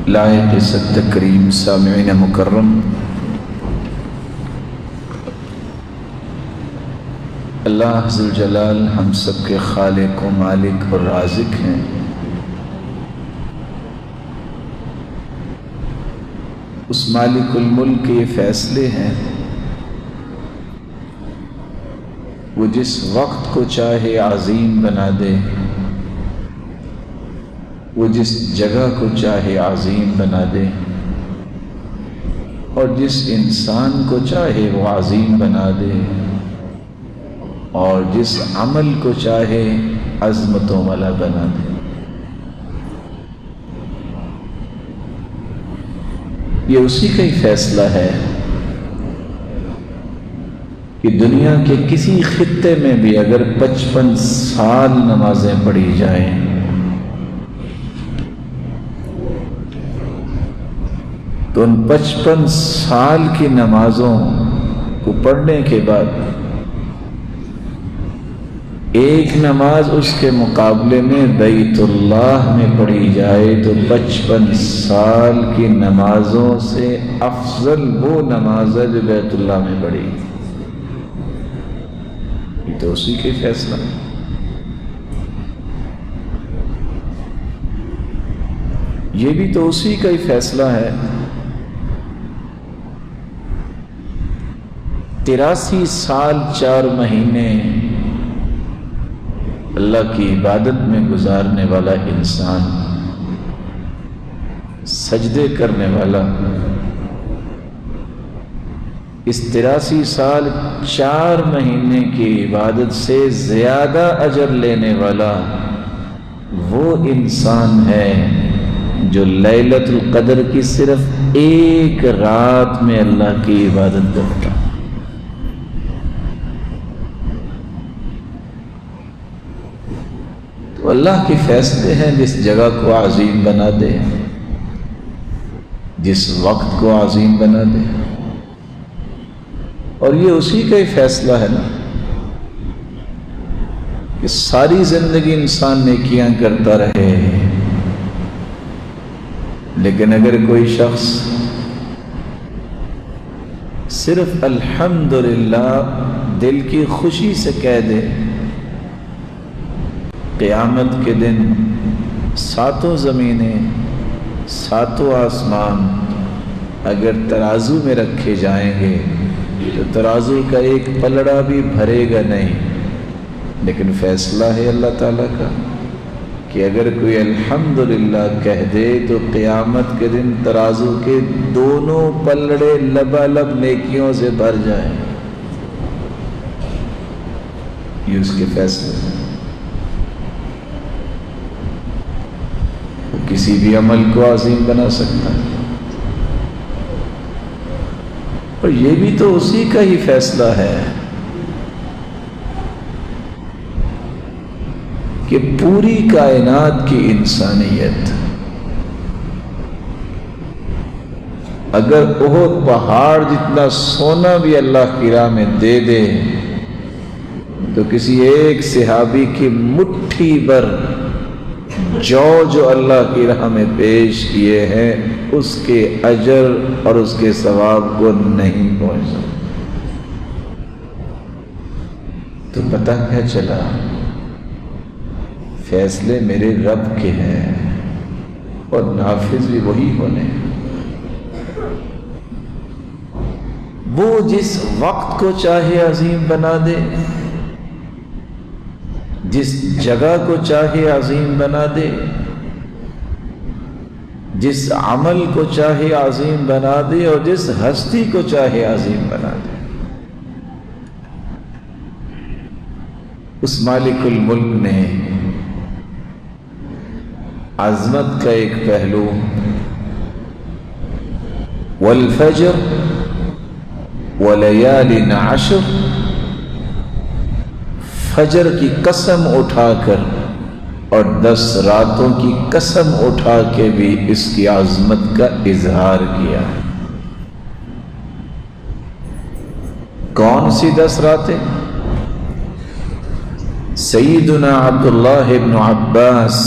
لائق عزت تکریم سامعین مکرم، اللہ ذوالجلال ہم سب کے خالق و مالک اور رازق ہیں۔ اس مالک الملک کے یہ فیصلے ہیں، وہ جس وقت کو چاہے عظیم بنا دے، وہ جس جگہ کو چاہے عظیم بنا دے، اور جس انسان کو چاہے وہ عظیم بنا دے، اور جس عمل کو چاہے عظمت و ملا بنا دے۔ یہ اسی کا ہی فیصلہ ہے کہ دنیا کے کسی خطے میں بھی اگر 55 سال نمازیں پڑھی جائیں تو ان 55 سال کی نمازوں کو پڑھنے کے بعد ایک نماز اس کے مقابلے میں بیت اللہ میں پڑھی جائے تو 55 سال کی نمازوں سے افضل وہ نماز ہے جو بیت اللہ میں پڑھی۔ یہ تو اسی کے فیصلہ ہے۔ یہ بھی تو اسی کا ہی فیصلہ ہے۔ 83 سال 4 مہینے اللہ کی عبادت میں گزارنے والا انسان، سجدے کرنے والا، اس 83 سال 4 مہینے کی عبادت سے زیادہ اجر لینے والا وہ انسان ہے جو لیلۃ القدر کی صرف ایک رات میں اللہ کی عبادت کرتا۔ تو اللہ کے فیصلے ہیں، جس جگہ کو عظیم بنا دے، جس وقت کو عظیم بنا دے، اور یہ اسی کا ہی فیصلہ ہے نا کہ ساری زندگی انسان نیکیاں کرتا رہے، لیکن اگر کوئی شخص صرف الحمدللہ دل کی خوشی سے کہہ دے، قیامت کے دن 7 زمینیں 7 آسمان اگر ترازو میں رکھے جائیں گے تو ترازو کا ایک پلڑا بھی بھرے گا نہیں، لیکن فیصلہ ہے اللہ تعالیٰ کا کہ اگر کوئی الحمدللہ کہہ دے تو قیامت کے دن ترازو کے دونوں پلڑے لبالب نیکیوں سے بھر جائیں۔ یہ اس کے فیصلے ہیں۔ کسی بھی عمل کو عظیم بنا سکتا ہے، اور یہ بھی تو اسی کا ہی فیصلہ ہے کہ پوری کائنات کی انسانیت اگر احد پہاڑ جتنا سونا بھی اللہ کی راہ میں دے دے تو کسی ایک صحابی کی مٹھی بھر جو اللہ کی راہ میں پیش کیے ہیں اس کے اجر اور اس کے ثواب کو نہیں پہنچا۔ تو پتہ کیا چلا؟ فیصلے میرے رب کے ہیں اور نافذ بھی وہی ہونے۔ وہ جس وقت کو چاہے عظیم بنا دے، جس جگہ کو چاہے عظیم بنا دے، جس عمل کو چاہے عظیم بنا دے، اور جس ہستی کو چاہے عظیم بنا دے۔ اس مالک الملک نے عظمت کا ایک پہلو والفجر ولیال عشر، فجر کی قسم اٹھا کر اور 10 راتوں کی قسم اٹھا کے بھی اس کی عظمت کا اظہار کیا۔ کون سی 10 راتیں؟ سیدنا عبداللہ ابن عباس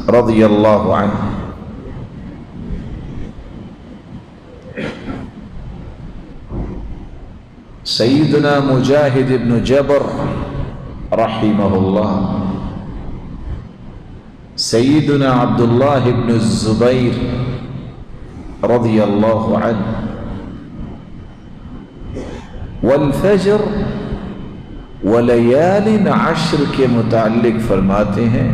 رضی اللہ عنہ سیدنا مجاہد ابن جبر رحمہ اللہ، سیدنا عبداللہ ابن الزبیر رضی اللہ عنہ والفجر ولیال عشر کے متعلق فرماتے ہیں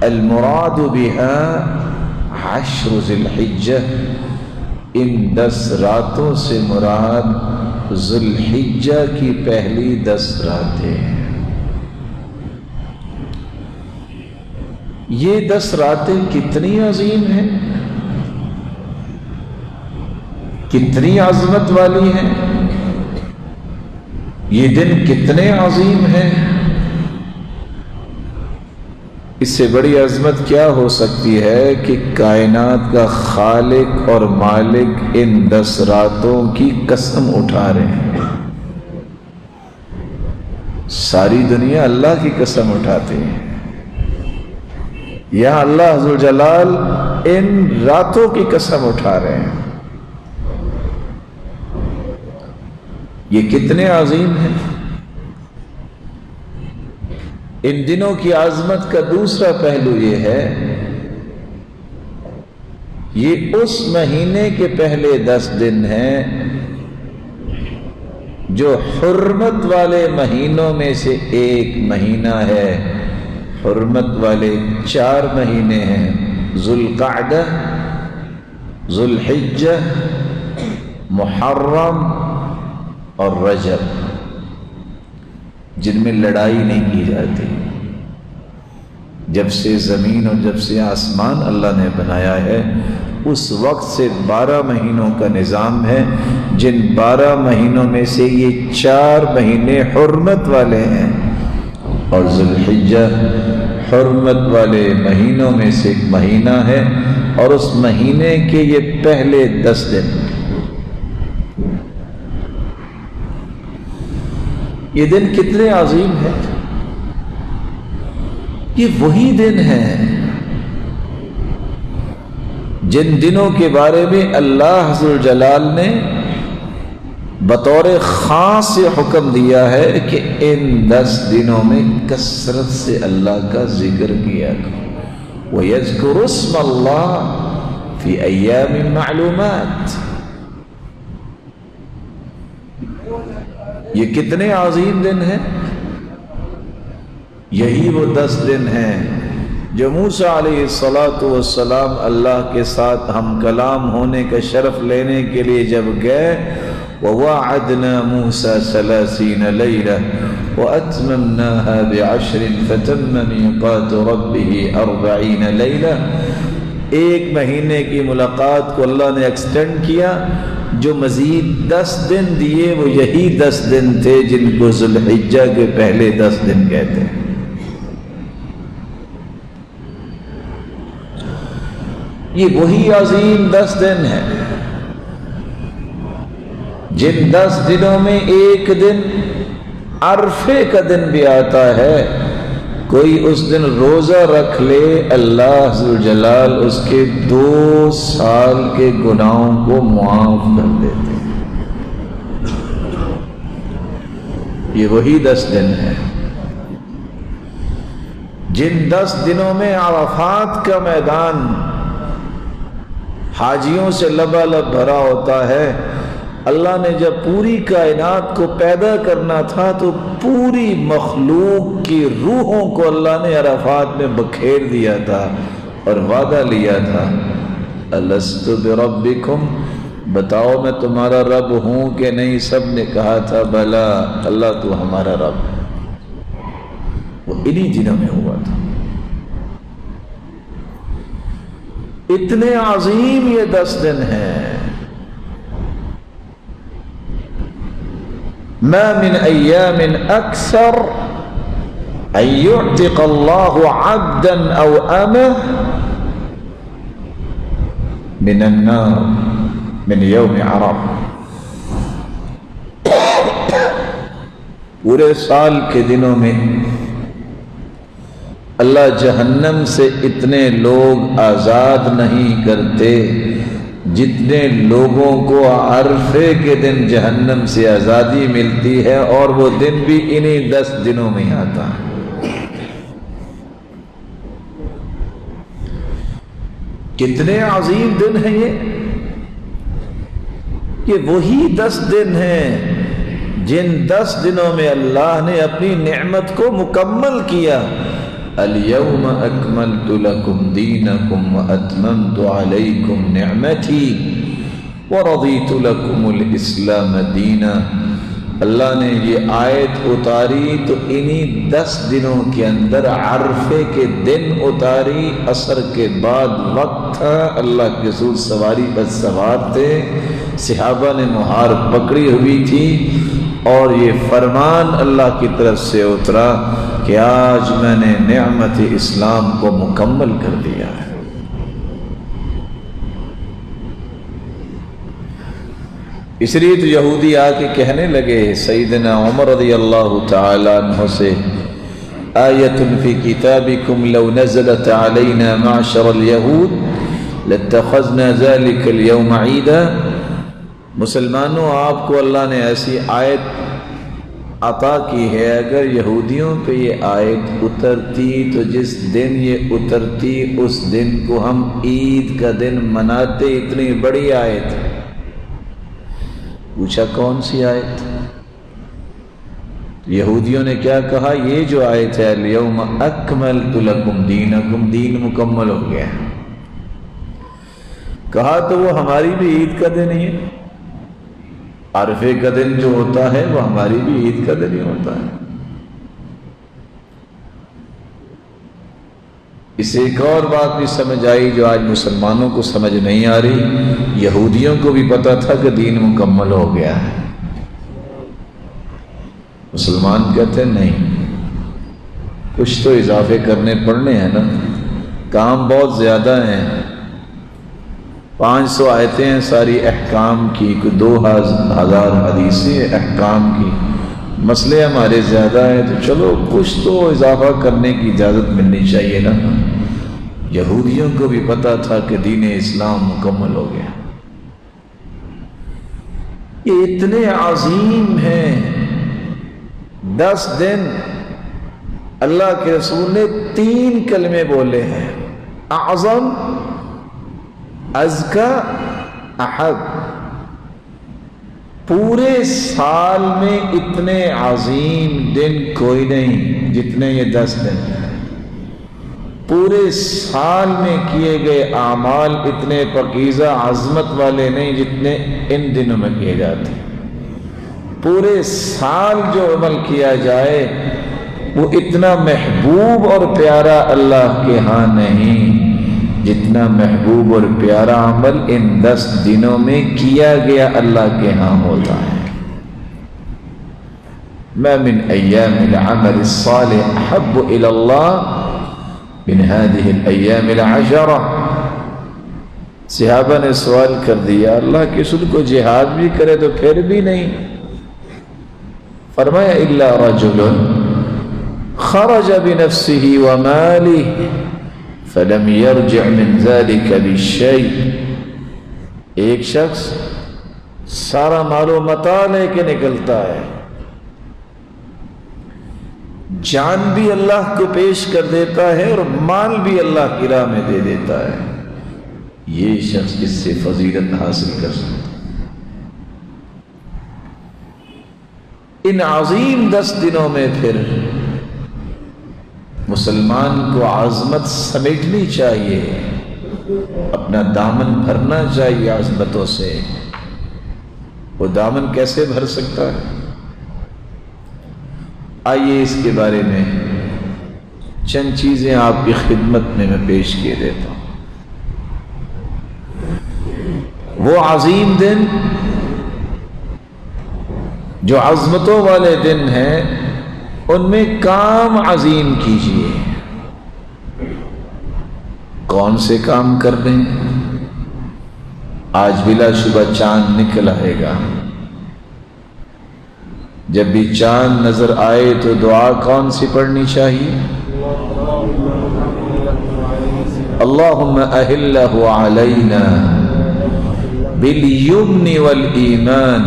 المراد بها عشر ذی الحجہ، ان 10 راتوں سے مراد ذی الحجہ کی پہلی 10 راتیں ہیں۔ یہ 10 راتیں کتنی عظیم ہیں، کتنی عظمت والی ہیں، یہ دن کتنے عظیم ہیں۔ اس سے بڑی عظمت کیا ہو سکتی ہے کہ کائنات کا خالق اور مالک ان 10 راتوں کی قسم اٹھا رہے ہیں۔ ساری دنیا اللہ کی قسم اٹھاتے ہیں، یہاں اللہ عز و جلال ان راتوں کی قسم اٹھا رہے ہیں۔ یہ کتنے عظیم ہیں۔ ان دنوں کی عظمت کا دوسرا پہلو یہ ہے، یہ اس مہینے کے پہلے 10 دن ہیں جو حرمت والے مہینوں میں سے ایک مہینہ ہے۔ حرمت والے 4 مہینے ہیں، ذو القعدہ، ذو الحجہ، محرم اور رجب، جن میں لڑائی نہیں کی جاتی۔ جب سے زمین اور جب سے آسمان اللہ نے بنایا ہے اس وقت سے 12 مہینوں کا نظام ہے، جن 12 مہینوں میں سے یہ 4 مہینے حرمت والے ہیں، اور ذو الحجہ حرمت والے مہینوں میں سے ایک مہینہ ہے، اور اس مہینے کے یہ پہلے 10 دن۔ یہ دن کتنے عظیم ہیں، یہ وہی دن ہیں جن دنوں کے بارے میں اللہ عز و جلال نے بطور خاص سے حکم دیا ہے کہ ان 10 دنوں میں کثرت سے اللہ کا ذکر کیا کرو۔ وَيَذْكُرُ اسْمَ اللَّهِ فِي أَيَّامٍ مَعْلُومَاتٍ۔ یہ کتنے عظیم دن ہیں، یہی وہ 10 دن ہیں جو موسیٰ علیہ السلام اللہ کے ساتھ ہم کلام ہونے کا شرف لینے کے لیے جب گئے، وَوَعَدْنَا مُوسَى 30 لَيْلَةً وَأَتْمَمْنَاهَا ب10 فَتَمَّ مِيقَاتُ رَبِّهِ 40 لَيْلَةً۔ ایک مہینے کی ملاقات کو اللہ نے ایکسٹینڈ کیا، جو مزید 10 دن دیے وہ یہی 10 دن تھے جن کو ذو الحجہ کے پہلے 10 دن کہتے ہیں۔ یہ وہی عظیم 10 دن ہیں جن 10 دنوں میں ایک دن عرفے کا دن بھی آتا ہے۔ کوئی اس دن روزہ رکھ لے، اللہ عز و جلال اس کے 2 سال کے گناہوں کو معاف کر دیتے ہیں۔ یہ وہی 10 دن ہیں جن 10 دنوں میں عرفات کا میدان حاجیوں سے لبالب بھرا ہوتا ہے۔ اللہ نے جب پوری کائنات کو پیدا کرنا تھا تو پوری مخلوق کی روحوں کو اللہ نے عرفات میں بکھیر دیا تھا اور وعدہ لیا تھا، الست بربکم، بتاؤ میں تمہارا رب ہوں کہ نہیں؟ سب نے کہا تھا بلا، اللہ تو ہمارا رب ہے۔ وہ انہی دنوں میں ہوا تھا۔ اتنے عظیم یہ 10 دن ہیں۔ ما من ایام اکثر ان یعتق اللہ عبدا او امہ من النار من یوم عرفہ۔ پورے سال کے دنوں میں اللہ جہنم سے اتنے لوگ آزاد نہیں کرتے جتنے لوگوں کو عرفے کے دن جہنم سے آزادی ملتی ہے، اور وہ دن بھی انہی 10 دنوں میں آتا ہے۔ کتنے عظیم دن ہیں یہ وہی 10 دن ہیں جن 10 دنوں میں اللہ نے اپنی نعمت کو مکمل کیا۔ اليوم اکملت لکم دینکم واتممت علیکم نعمتی ورضیت لکم الاسلام دینا۔ اللہ نے یہ آیت اتاری تو انہی 10 دنوں کے اندر عرفے کے دن اتاری، عصر کے بعد وقت تھا، اللہ کے رسول سواری پر سوار تھے، صحابہ نے مہار پکڑی ہوئی تھی، اور یہ فرمان اللہ کی طرف سے اترا کہ آج میں نے نعمت اسلام کو مکمل کر دیا ہے۔ اس لیے تو یہودی آ کے کہنے لگے سیدنا عمر رضی اللہ تعالی عنہ سے، آیۃ فی کتابکم لو نزلت علینا معشر الیہود لاتخذنا ذلک اليوم عیدا۔ مسلمانوں، آپ کو اللہ نے ایسی آیت عطا کی ہے، اگر یہودیوں پہ یہ آیت اترتی تو جس دن یہ اترتی اس دن کو ہم عید کا دن مناتے۔ اتنی بڑی آیت۔ پوچھا کون سی آیت؟ یہودیوں نے کیا کہا؟ یہ جو آیت ہے الیوم اکملت لکم دینکم، دین مکمل ہو گیا۔ کہا تو وہ ہماری بھی عید کا دن ہی ہے، عرفے کا دن جو ہوتا ہے وہ ہماری بھی عید کا دن ہی ہوتا ہے۔ اسے ایک اور بات بھی سمجھ آئی جو آج مسلمانوں کو سمجھ نہیں آ رہی، یہودیوں کو بھی پتا تھا کہ دین مکمل ہو گیا ہے، مسلمان کہتے ہیں نہیں، کچھ تو اضافے کرنے پڑنے ہیں نا، کام بہت زیادہ ہیں، 500 آیتیں ہیں ساری احکام کی، 2000 حدیثیں احکام کی، مسئلے ہمارے زیادہ ہیں، تو چلو کچھ تو اضافہ کرنے کی اجازت ملنی چاہیے نا۔ یہودیوں کو بھی پتا تھا کہ دین اسلام مکمل ہو گیا۔ یہ اتنے عظیم ہیں 10 دن، اللہ کے رسول نے 3 کلمے بولے ہیں، اعظم، ازکا، احب۔ پورے سال میں اتنے عظیم دن کوئی نہیں جتنے یہ 10 دن ہیں۔ پورے سال میں کیے گئے اعمال اتنے پاکیزہ عظمت والے نہیں جتنے ان دنوں میں کیے جاتے ہیں۔ پورے سال جو عمل کیا جائے وہ اتنا محبوب اور پیارا اللہ کے ہاں نہیں جتنا محبوب اور پیارا عمل ان 10 دنوں میں کیا گیا اللہ کے ہاں ہوتا ہے۔ ما من ایام العمل الصالح احب الى اللہ من هذه الايام العشرہ۔ صحابہ نے سوال کر دیا اللہ کے رسول کو جہاد بھی کرے تو پھر بھی نہیں؟ فرمایا الا رجل خرج بنفسه وماله فلم يرجع من ذلك بشيء۔ ایک شخص سارا مال و متاع لے کے نکلتا ہے، جان بھی اللہ کو پیش کر دیتا ہے اور مال بھی اللہ کی راہ میں دے دیتا ہے، یہ شخص اس سے فضیلت حاصل کر سکتا ہے۔ ان عظیم 10 دنوں میں پھر مسلمان کو عظمت سمیٹنی چاہیے، اپنا دامن بھرنا چاہیے عظمتوں سے۔ وہ دامن کیسے بھر سکتا ہے؟ آئیے اس کے بارے میں چند چیزیں آپ کی خدمت میں پیش کیے دیتا ہوں۔ وہ عظیم دن جو عظمتوں والے دن ہیں ان میں کام عظیم کیجیے۔ کون سے کام کرنے؟ آج بلا شبہ چاند نکل آئے گا، جب بھی چاند نظر آئے تو دعا کون سی پڑھنی چاہیے؟ اللہم اہلہ علینا باليمن والإيمان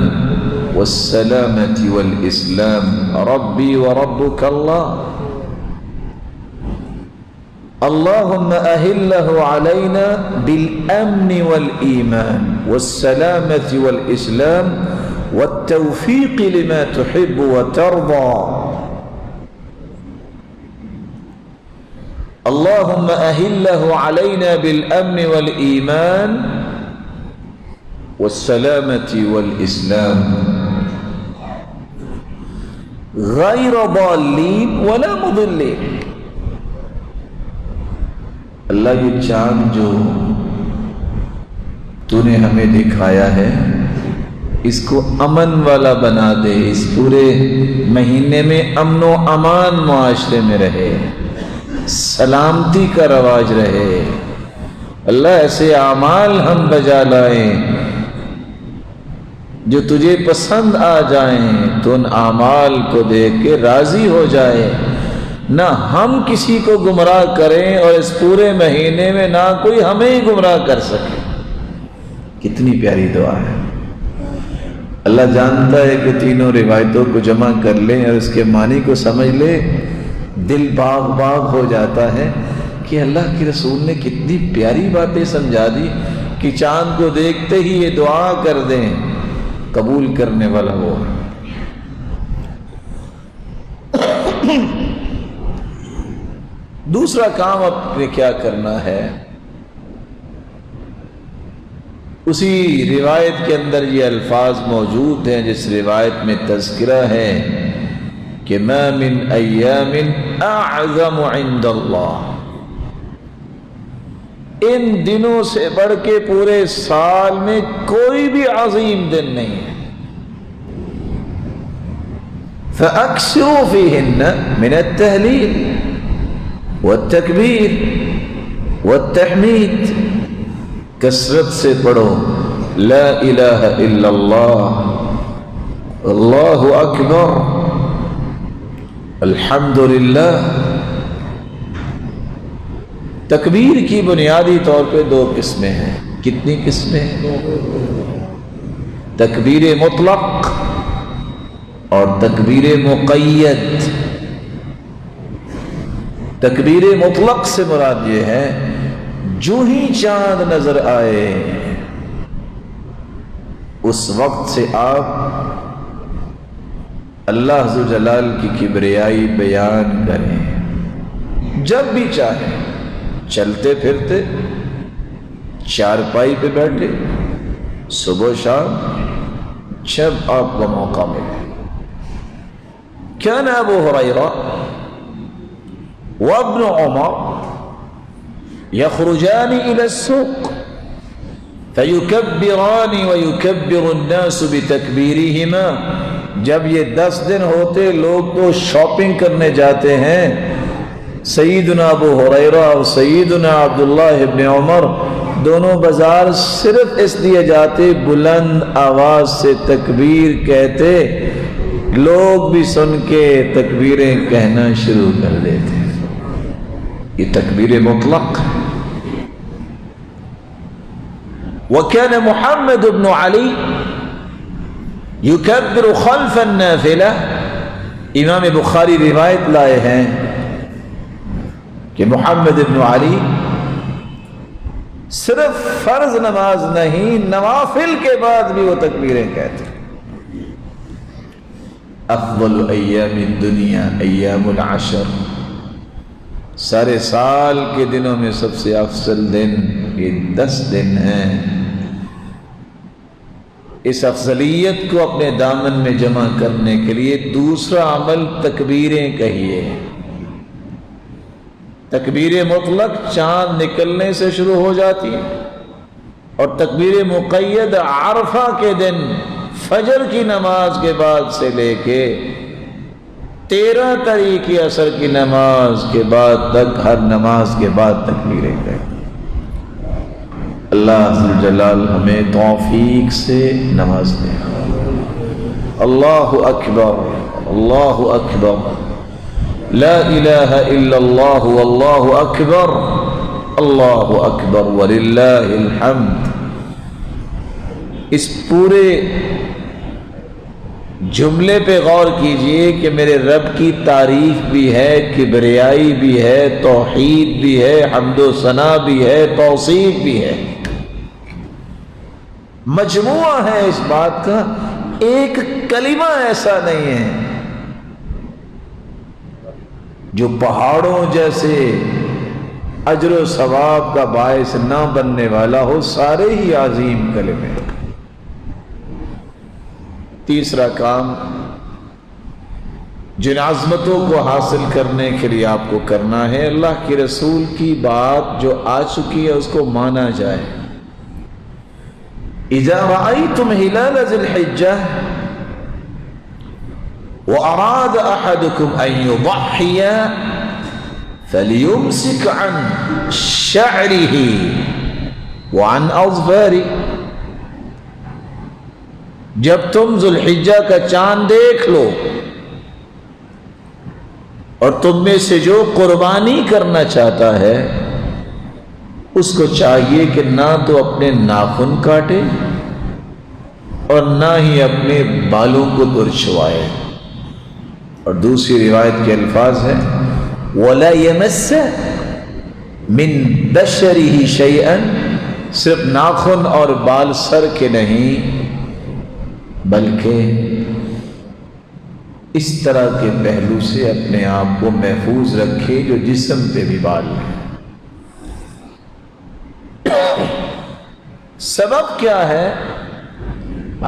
والسلامة والإسلام ربي وربك الله اللهم أهله علينا بالأمن والإيمان والسلامة والإسلام والتوفيق لما تحب وترضى اللهم أهله علينا بالأمن والإيمان والسلامة والإسلام غير ضالين ولا مضلين. اللہ یہ چاند جو تو نے ہمیں دکھایا ہے اس کو امن والا بنا دے، اس پورے مہینے میں امن و امان معاشرے میں رہے، سلامتی کا رواج رہے. اللہ ایسے اعمال ہم بجا لائیں جو تجھے پسند آ جائیں، تو ان اعمال کو دیکھ کے راضی ہو جائے، نہ ہم کسی کو گمراہ کریں اور اس پورے مہینے میں نہ کوئی ہمیں ہی گمراہ کر سکے. کتنی پیاری دعا ہے. اللہ جانتا ہے کہ تینوں روایتوں کو جمع کر لیں اور اس کے معنی کو سمجھ لے، دل باغ باغ ہو جاتا ہے کہ اللہ کے رسول نے کتنی پیاری باتیں سمجھا دی کہ چاند کو دیکھتے ہی یہ دعا کر دیں. قبول کرنے والا وہ. دوسرا کام اب نے کیا کرنا ہے؟ اسی روایت کے اندر یہ الفاظ موجود ہیں جس روایت میں تذکرہ ہے کہ ما من ایام اعظم عند اللہ، ان دنوں سے بڑھ کے پورے سال میں کوئی بھی عظیم دن نہیں ہے. فاکثروا فیہن من التہلیل والتکبیر والتحمید، کثرت سے پڑھو لا الہ الا اللہ، اللہ اکبر، الحمدللہ. تکبیر کی بنیادی طور پہ دو قسمیں ہیں. کتنی قسمیں ہیں؟ تکبیر مطلق اور تکبیر مقید. تکبیر مطلق سے مراد یہ ہے جو ہی چاند نظر آئے اس وقت سے آپ اللہ ذوالجلال کی کبریائی بیان کریں، جب بھی چاہیں، چلتے پھرتے، چارپائی پہ بیٹھے، صبح شام، جب آپ کو موقع ملے. كان ابو هريرة وابن عمر يخرجان الى السوق فيكبران ويكبر الناس بتكبيرهما. جب یہ 10 دن ہوتے لوگ تو شاپنگ کرنے جاتے ہیں. سیدنا ابو ہریرہ اور سیدنا عبداللہ ابن عمر دونوں بازار صرف اس لیے جاتے بلند آواز سے تکبیر کہتے، لوگ بھی سن کے تکبیریں کہنا شروع کر دیتے. یہ تکبیر مطلق. وكان محمد بن علي يكبر خلف النافلة. امام بخاری روایت لائے ہیں کہ محمد بن علی صرف فرض نماز نہیں، نوافل کے بعد بھی وہ تکبیریں کہتے. افضل ایام الدنیا ایام العشر، سارے سال کے دنوں میں سب سے افضل دن یہ 10 دن ہیں. اس افضلیت کو اپنے دامن میں جمع کرنے کے لیے دوسرا عمل تکبیریں کہیے. تکبیر مطلق چاند نکلنے سے شروع ہو جاتی ہے اور تکبیر مقید عرفہ کے دن فجر کی نماز کے بعد سے لے کے 13 تاریخ کی عصر کی نماز کے بعد تک ہر نماز کے بعد تکبیریں کہیں. اللہ ذوالجلال ہمیں توفیق سے نواز دے. اللہ اکبر، اللہ اکبر، لا الہ الا اللہ واللہ اکبر، اللہ اکبر وللہ الحمد. اس پورے جملے پہ غور کیجئے کہ میرے رب کی تعریف بھی ہے، کبریائی بھی ہے، توحید بھی ہے، حمد و ثنا بھی ہے، توصیف بھی ہے، مجموعہ ہے اس بات کا، ایک کلمہ ایسا نہیں ہے جو پہاڑوں جیسے اجر و ثواب کا باعث نہ بننے والا ہو، سارے ہی عظیم کلمے۔ تیسرا کام جن عظمتوں کو حاصل کرنے کے لیے آپ کو کرنا ہے، اللہ کے رسول کی بات جو آ چکی ہے اس کو مانا جائے۔ اذا رأيتم هلال ذي الحجة وأراد أحدكم أن يضحي فليمسك عن شعره وعن أظفاره، جب تم ذو الحجہ کا چاند دیکھ لو اور تم میں سے جو قربانی کرنا چاہتا ہے اس کو چاہیے کہ نہ تو اپنے ناخن کاٹے اور نہ ہی اپنے بالوں کو ترچھوائے، اور دوسری روایت کے الفاظ ہیں وَلَا يَمَسَّ مِن بَشَرِهِ شَيْئًا، صرف ناخن اور بال سر کے نہیں بلکہ اس طرح کے پہلو سے اپنے آپ کو محفوظ رکھے جو جسم پہ بھی بال ہے۔ سبب کیا ہے؟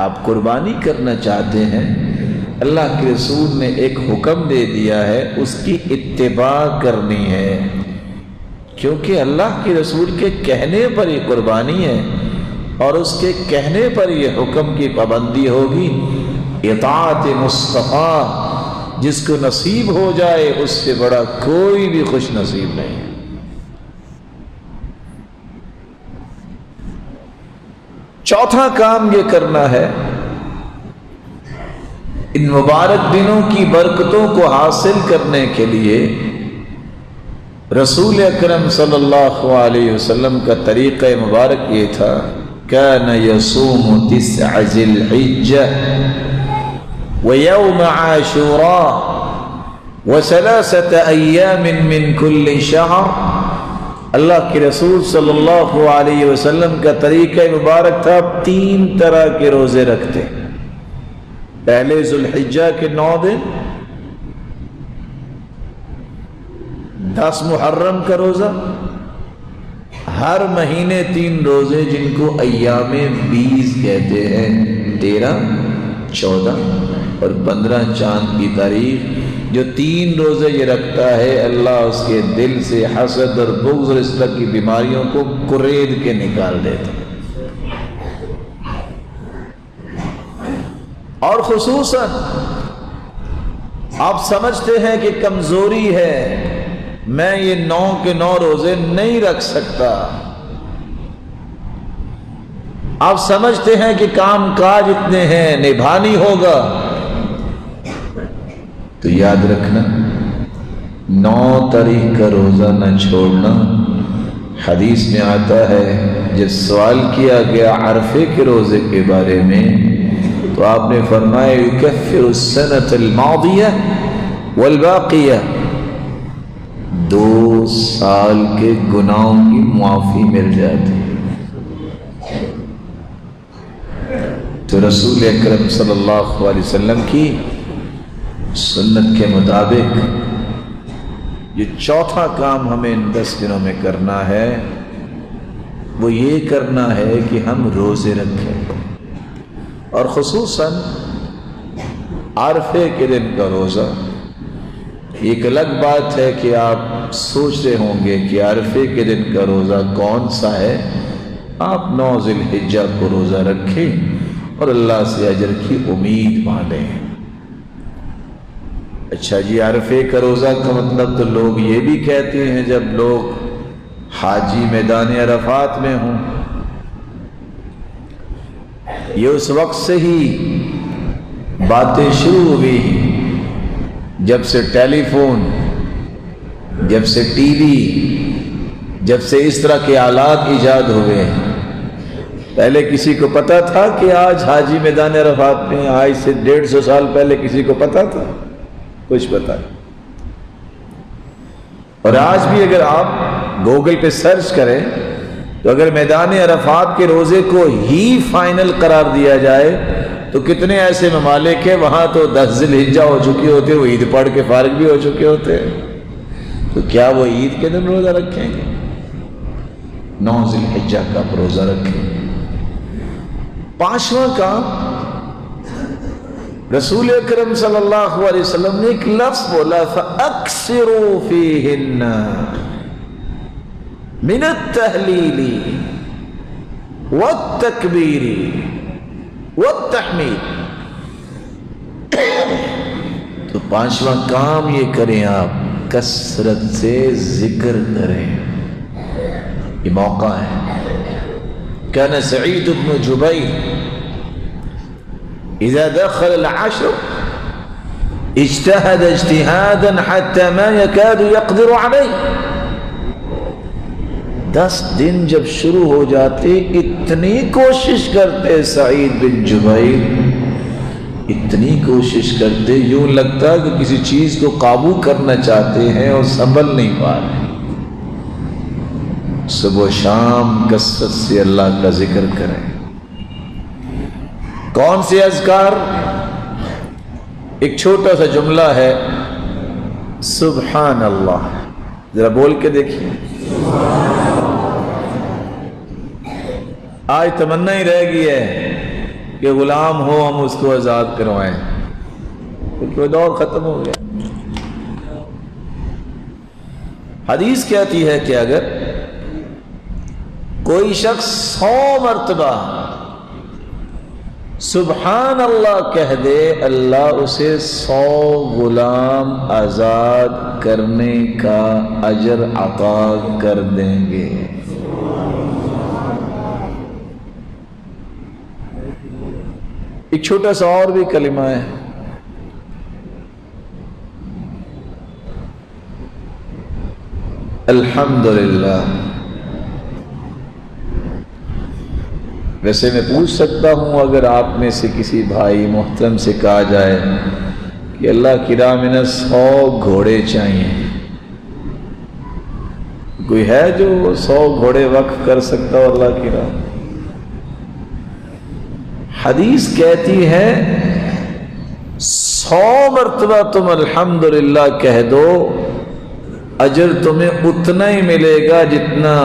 آپ قربانی کرنا چاہتے ہیں، اللہ کے رسول نے ایک حکم دے دیا ہے، اس کی اتباع کرنی ہے، کیونکہ اللہ کے رسول کے کہنے پر یہ قربانی ہے اور اس کے کہنے پر یہ حکم کی پابندی ہوگی۔ اطاعت مصطفیٰ جس کو نصیب ہو جائے اس سے بڑا کوئی بھی خوش نصیب نہیں ہے۔ چوتھا کام یہ کرنا ہے، ان مبارک دنوں کی برکتوں کو حاصل کرنے کے لیے رسول اکرم صلی اللہ علیہ وسلم کا طریقہ مبارک یہ تھا، كان يصوم 9 ذي الحجة ويوم عاشوراء و3 أيام من كل شهر۔ اللہ کے رسول صلی اللہ علیہ وسلم کا طریقہ مبارک تھا، 3 طرح کے روزے رکھتے، پہلے ذو الحجہ کے 9 دن، 10 محرم کا روزہ، ہر مہینے 3 روزے جن کو ایام 20 کہتے ہیں، 13، 14 اور 15 چاند کی تاریخ۔ جو 3 روزے یہ رکھتا ہے اللہ اس کے دل سے حسد اور بغض اور اس طرح کی بیماریوں کو کرید کے نکال دیتا ہے۔ اور خصوصاً آپ سمجھتے ہیں کہ کمزوری ہے، میں یہ 9 کے 9 روزے نہیں رکھ سکتا، آپ سمجھتے ہیں کہ کام کاج اتنے ہیں نبھانی ہوگا، تو یاد رکھنا 9 تاریخ کا روزہ نہ چھوڑنا۔ حدیث میں آتا ہے جب سوال کیا گیا عرفے کے روزے کے بارے میں تو آپ نے فرمایا یکفر السنة الماضیہ والباقیہ، 2 سال کے گناہوں کی معافی مل جاتی۔ تو رسول اکرم صلی اللہ علیہ وسلم کی سنت کے مطابق یہ چوتھا کام ہمیں ان 10 دنوں میں کرنا ہے، وہ یہ کرنا ہے کہ ہم روزے رکھیں، اور خصوصاً عرفے کے دن کا روزہ۔ ایک الگ بات ہے کہ آپ سوچ رہے ہوں گے کہ عرفے کے دن کا روزہ کون سا ہے، آپ 9 ذی الحجہ کو روزہ رکھیں اور اللہ سے اجر کی امید مانیں۔ اچھا جی، عرفے کا روزہ کا مطلب تو لوگ یہ بھی کہتے ہیں جب لوگ حاجی میدان عرفات میں ہوں، یہ اس وقت سے ہی باتیں شروع ہوئی جب سے ٹیلی فون، جب سے ٹی وی، جب سے اس طرح کے آلات ایجاد ہوئے ہیں۔ پہلے کسی کو پتا تھا کہ آج حاجی میدان عرفات میں؟ آج سے 150 سال پہلے کسی کو پتا تھا؟ کچھ پتا نہیں۔ اور آج بھی اگر آپ گوگل پہ سرچ کریں تو اگر میدان عرفات کے روزے کو ہی فائنل قرار دیا جائے تو کتنے ایسے ممالک ہیں وہاں تو 10 ذی الحجہ ہو چکی ہوتے، وہ عید پڑھ کے فارغ بھی ہو چکے ہوتے ہیں، تو کیا وہ عید کے دن روزہ رکھیں گے؟ 9 ذی الحجہ کا روزہ رکھیں گے۔ 5واں کام، رسول اکرم صلی اللہ علیہ وسلم نے ایک لفظ بولا، فَأَكْثِرُوا فِيهِنَّ من التحلیل والتکبیر والتحمید۔ تو 5واں کام یہ کریں، آپ کثرت سے ذکر کریں، یہ موقع ہے۔ کان سعید بن جبیر اذا دخل العشر اجتهد اجتهادا حتى ما يكاد يقدر عليه۔ 10 دن جب شروع ہو جاتے اتنی کوشش کرتے سعید بن جبیر، اتنی کوشش کرتے یوں لگتا کہ کسی چیز کو قابو کرنا چاہتے ہیں اور سنبھل نہیں پا رہے۔ صبح و شام کثرت سے اللہ کا ذکر کریں۔ کون سے اذکار؟ ایک چھوٹا سا جملہ ہے، سبحان اللہ، ذرا بول کے دیکھیے۔ آج تمنا ہی رہ گئی ہے کہ غلام ہو ہم اس کو آزاد کروائیں، کیونکہ وہ دور ختم ہو گیا۔ حدیث کہتی ہے کہ اگر کوئی شخص 100 مرتبہ سبحان اللہ کہہ دے، اللہ اسے 100 غلام آزاد کرنے کا اجر عطا کر دیں گے۔ ایک چھوٹا سا اور بھی کلمہ ہے، الحمدللہ۔ ویسے میں پوچھ سکتا ہوں، اگر آپ میں سے کسی بھائی محترم سے کہا جائے کہ اللہ کی راہ میں 100 گھوڑے چاہیے، کوئی ہے جو 100 گھوڑے وقف کر سکتا ہو اللہ کی راہ؟ حدیث کہتی ہے 100 مرتبہ تم الحمدللہ کہہ دو، اجر تمہیں اتنا ہی ملے گا جتنا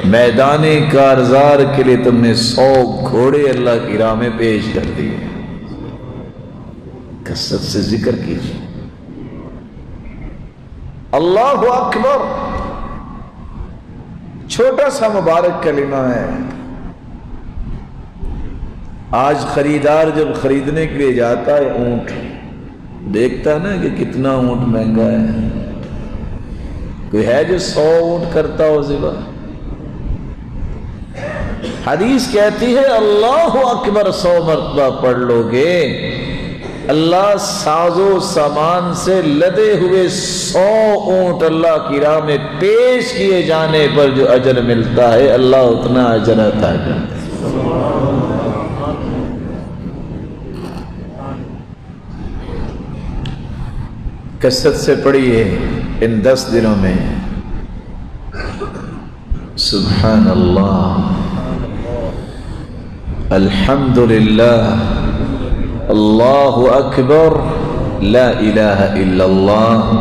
میدان کارزار کے لیے تم نے 100 گھوڑے اللہ کی راہ میں پیش کر دیے۔ کثرت سے ذکر کیجیے، اللہ اکبر۔ چھوٹا سا مبارک کلمہ ہے۔ آج خریدار جب خریدنے کے لیے جاتا ہے اونٹ، دیکھتا ہے نا کہ کتنا اونٹ مہنگا ہے، کوئی ہے جو 100 اونٹ کرتا ہو ذبح؟ حدیث کہتی ہے اللہ اکبر 100 مرتبہ پڑھ لو گے، اللہ ساز و سامان سے لدے ہوئے 100 اونٹ اللہ کی راہ میں پیش کیے جانے پر جو اجر ملتا ہے، اللہ اتنا اجر عطا کرتا ہے۔ کثرت سے پڑھیے ان 10 دنوں میں سبحان اللہ، الحمدللہ، اللہ اکبر، لا الہ الا اللہ۔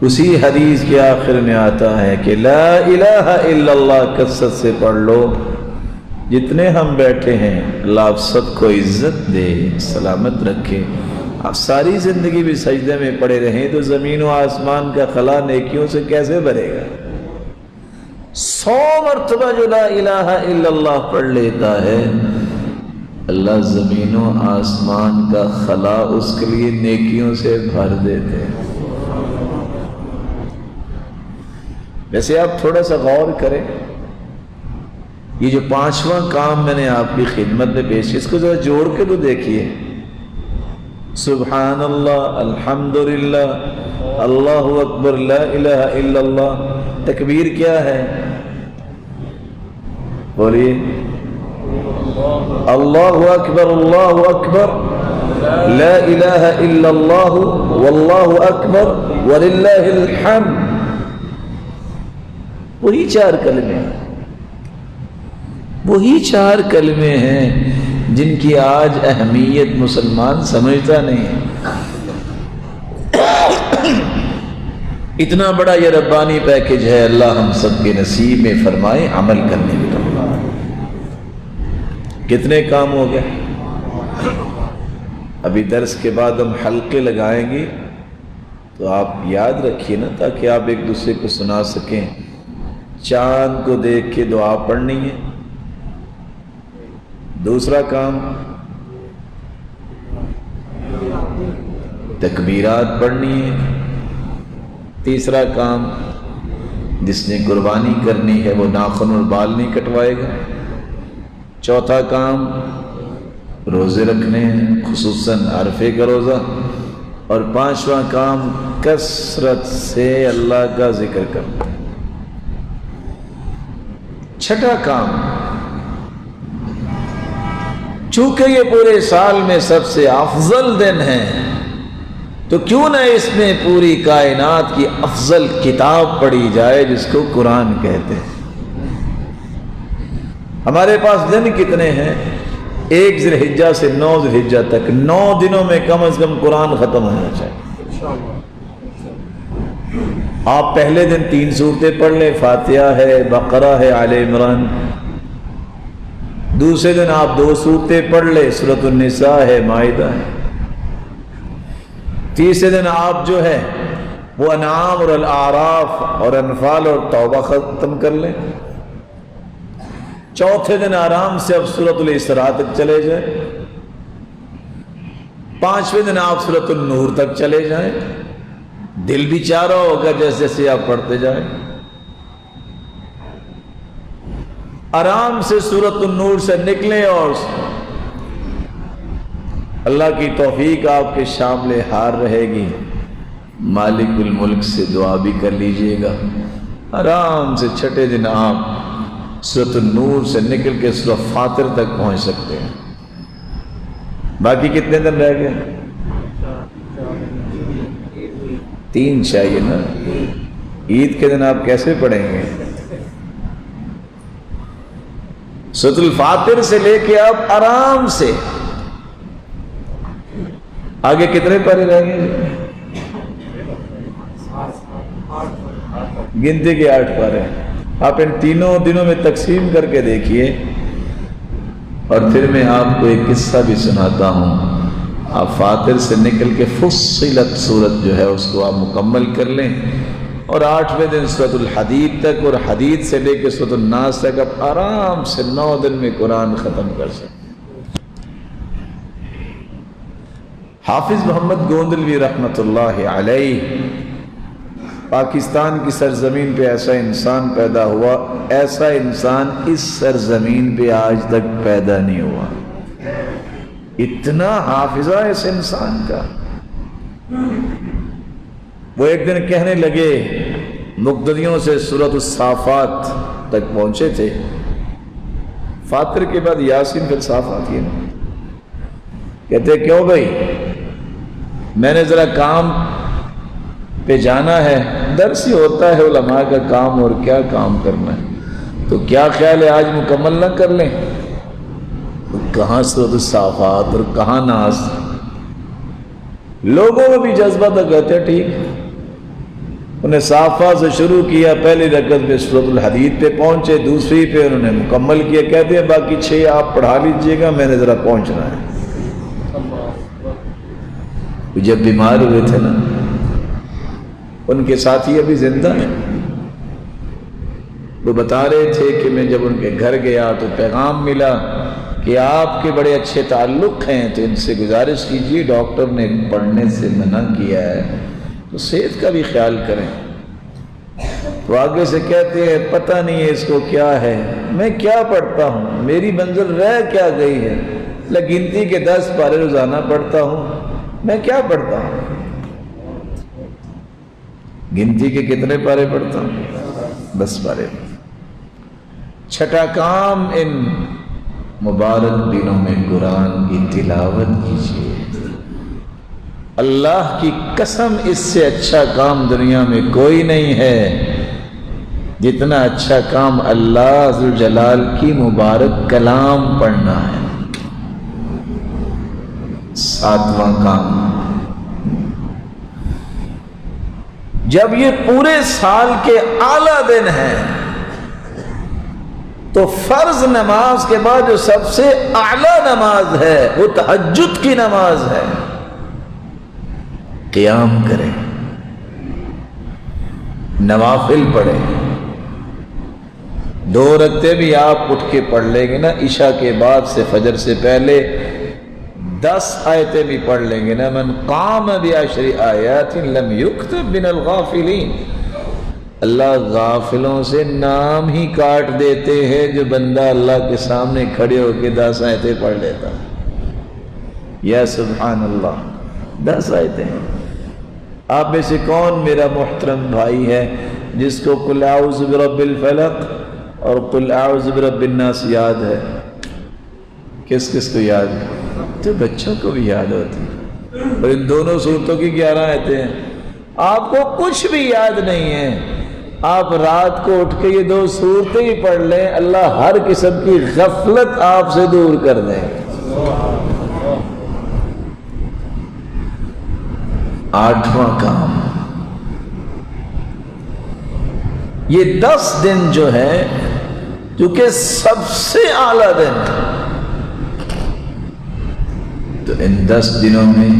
اسی حدیث کے آخر میں آتا ہے کہ لا الہ الا اللہ کثرت سے پڑھ لو۔ جتنے ہم بیٹھے ہیں اللہ آپ سب کو عزت دے، سلامت رکھے۔ آپ ساری زندگی بھی سجدے میں پڑے رہیں تو زمین و آسمان کا خلا نیکیوں سے کیسے بھرے گا؟ 100 مرتبہ جو لا الہ الا اللہ پڑھ لیتا ہے، اللہ زمین و آسمان کا خلا اس کے لیے نیکیوں سے بھر دیتے ہیں۔ ویسے آپ تھوڑا سا غور کریں، یہ جو 5واں کام میں نے آپ کی خدمت میں پیش کیا، اس کو ذرا جوڑ کے تو دیکھیے، سبحان اللہ، الحمدللہ، اللہ اکبر، لا الہ الا اللہ۔ تکبیر کیا ہے؟ بولیے۔ اللہ اکبر لا الہ الا اللہ واللہ اکبر وللہ الحمد. وہی چار کلمے ہیں جن کی آج اہمیت مسلمان سمجھتا نہیں ہے. اتنا بڑا یہ ربانی پیکج ہے. اللہ ہم سب کے نصیب میں فرمائے عمل کرنے کی توفیق. کتنے کام ہو گئے؟ ابھی درس کے بعد ہم حلقے لگائیں گے تو آپ یاد رکھیے نا، تاکہ آپ ایک دوسرے کو سنا سکیں. چاند کو دیکھ کے دعا پڑھنی ہے. دوسرا کام تکبیرات پڑھنی ہے. تیسرا کام جس نے قربانی کرنی ہے وہ ناخن اور بال نہیں کٹوائے گا. چوتھا کام روزے رکھنے ہیں، خصوصاً عرفے کا روزہ. اور پانچواں کام کثرت سے اللہ کا ذکر کرنا. چھٹا کام، چونکہ یہ پورے سال میں سب سے افضل دن ہے تو کیوں نہ اس میں پوری کائنات کی افضل کتاب پڑھی جائے جس کو قرآن کہتے ہیں. ہمارے پاس دن کتنے ہیں؟ 1 ذی الحجہ سے 9 ذی الحجہ تک 9 دنوں میں کم از کم قرآن ختم ہونا چاہیے. آپ پہلے دن 3 سورتیں پڑھ لیں، فاتحہ ہے، بقرہ ہے، آل عمران. دوسرے دن آپ 2 سورتیں پڑھ لیں، سورۃ النساء ہے، مائدہ ہے. تیسرے دن آپ جو ہے وہ انعام اور الاعراف اور انفال اور توبہ ختم کر لیں. چوتھے دن آرام سے اب سورۃ الاسراء تک چلے جائیں. پانچویں دن آپ سورۃ النور تک چلے جائیں. دل بھی چاہ رہا ہوگا جیسے جیسے آپ پڑھتے جائیں. آرام سے سورۃ النور سے نکلیں اور اللہ کی توفیق آپ کے شامل حال رہے گی. مالک الملک سے دعا بھی کر لیجئے گا. آرام سے چھٹے دن آپ سورۃ النور سے نکل کے سورۃ فاطر تک پہنچ سکتے ہیں. باقی کتنے دن رہ گئے؟ 3 چاہیے نا. عید کے دن آپ کیسے پڑھیں گے؟ سورۃ الفاطر سے لے کے آپ آرام سے آگے کتنے پارے رہ گئے؟ گنتی کے 8 پارے. آپ ان تینوں دنوں میں تقسیم کر کے دیکھیے. اور پھر میں آپ کو ایک قصہ بھی سناتا ہوں. آپ فاطر سے نکل کے فصلت سورت جو ہے اس کو آپ مکمل کر لیں اور 8ویں دن سورۃ الحدید تک اور حدید سے لے کے سورۃ الناس تک آپ آرام سے 9 دن میں قرآن ختم کر سکیں. حافظ محمد گوندلوی رحمۃ اللہ علیہ، پاکستان کی سرزمین پہ ایسا انسان پیدا ہوا، ایسا انسان اس سرزمین پہ آج تک پیدا نہیں ہوا. اتنا حافظہ اس انسان کا. وہ ایک دن کہنے لگے، مقتدیوں سے سورۃ الصافات تک پہنچے تھے. فاطر کے بعد یاسین پھر صافات ہی نا. کہتے کیوں بھائی؟ میں نے ذرا کام پہ جانا ہے. درس ہی ہوتا ہے علماء کا کام، اور کیا کام کرنا ہے. تو کیا خیال ہے آج مکمل نہ کر لیں؟ کہاں سورۃ الصافات اور کہاں ناس. لوگوں میں بھی جذبہ تھا. کہتے ٹھیک. انہیں صافات سے شروع کیا، پہلی رکعت پہ سورۃ الحدید پہ پہنچے، دوسری پہ انہوں نے مکمل کیا. کہتے ہیں باقی 6 آپ پڑھا لیجئے گا، میں نے ذرا پہنچنا ہے. جب بیمار ہوئے تھے نا، ان کے ساتھی ابھی زندہ ہیں. وہ بتا رہے تھے کہ میں جب ان کے گھر گیا تو پیغام ملا کہ آپ کے بڑے اچھے تعلق ہیں، تو ان سے گزارش کیجیے، ڈاکٹر نے پڑھنے سے منع کیا ہے تو صحت کا بھی خیال کریں. تو آگے سے کہتے ہیں پتہ نہیں ہے اس کو کیا ہے، میں کیا پڑھتا ہوں، میری منزل رہ کیا گئی ہے. گنتی کے 10 پارے روزانہ پڑھتا ہوں، میں کیا پڑھتا ہوں؟ گنتی کے کتنے پارے پڑھتا ہوں؟ 10 پارے. چھٹا کام ان مبارک دنوں میں قرآن کی تلاوت کیجیے۔ اللہ کی قسم اس سے اچھا کام دنیا میں کوئی نہیں ہے جتنا اچھا کام اللہ ذوالجلال کی مبارک کلام پڑھنا ہے۔ ساتواں کام، جب یہ پورے سال کے اعلیٰ دن ہیں تو فرض نماز کے بعد جو سب سے اعلیٰ نماز ہے وہ تہجد کی نماز ہے۔ قیام کریں، نوافل پڑھیں، 2 رکعتیں بھی آپ اٹھ کے پڑھ لیں گے نا عشاء کے بعد سے، فجر سے پہلے 10 آیتیں بھی پڑھ لیں گے نا، من قام بعشر آیات لم یکتب من الغافلین، اللہ غافلوں سے نام ہی کاٹ دیتے ہیں جو بندہ اللہ کے سامنے کھڑے ہو کے 10 آیتیں پڑھ لیتا۔ یا سبحان اللہ، 10 آیتیں۔ آپ میں سے کون میرا محترم بھائی ہے جس کو قل اعوذ برب الفلق اور قل اعوذ برب الناس یاد ہے؟ کس کس کو یاد ہے؟ تو بچوں کو بھی یاد ہوتی ہے، اور ان دونوں صورتوں کی 11 آیتیں ہیں۔ آپ کو کچھ بھی یاد نہیں ہے، آپ رات کو اٹھ کے یہ 2 صورتیں ہی پڑھ لیں، اللہ ہر قسم کی غفلت آپ سے دور کر دیں۔ 8واں کام، یہ 10 دن جو ہے کیونکہ سب سے اعلیٰ دن ہے، تو ان 10 دنوں میں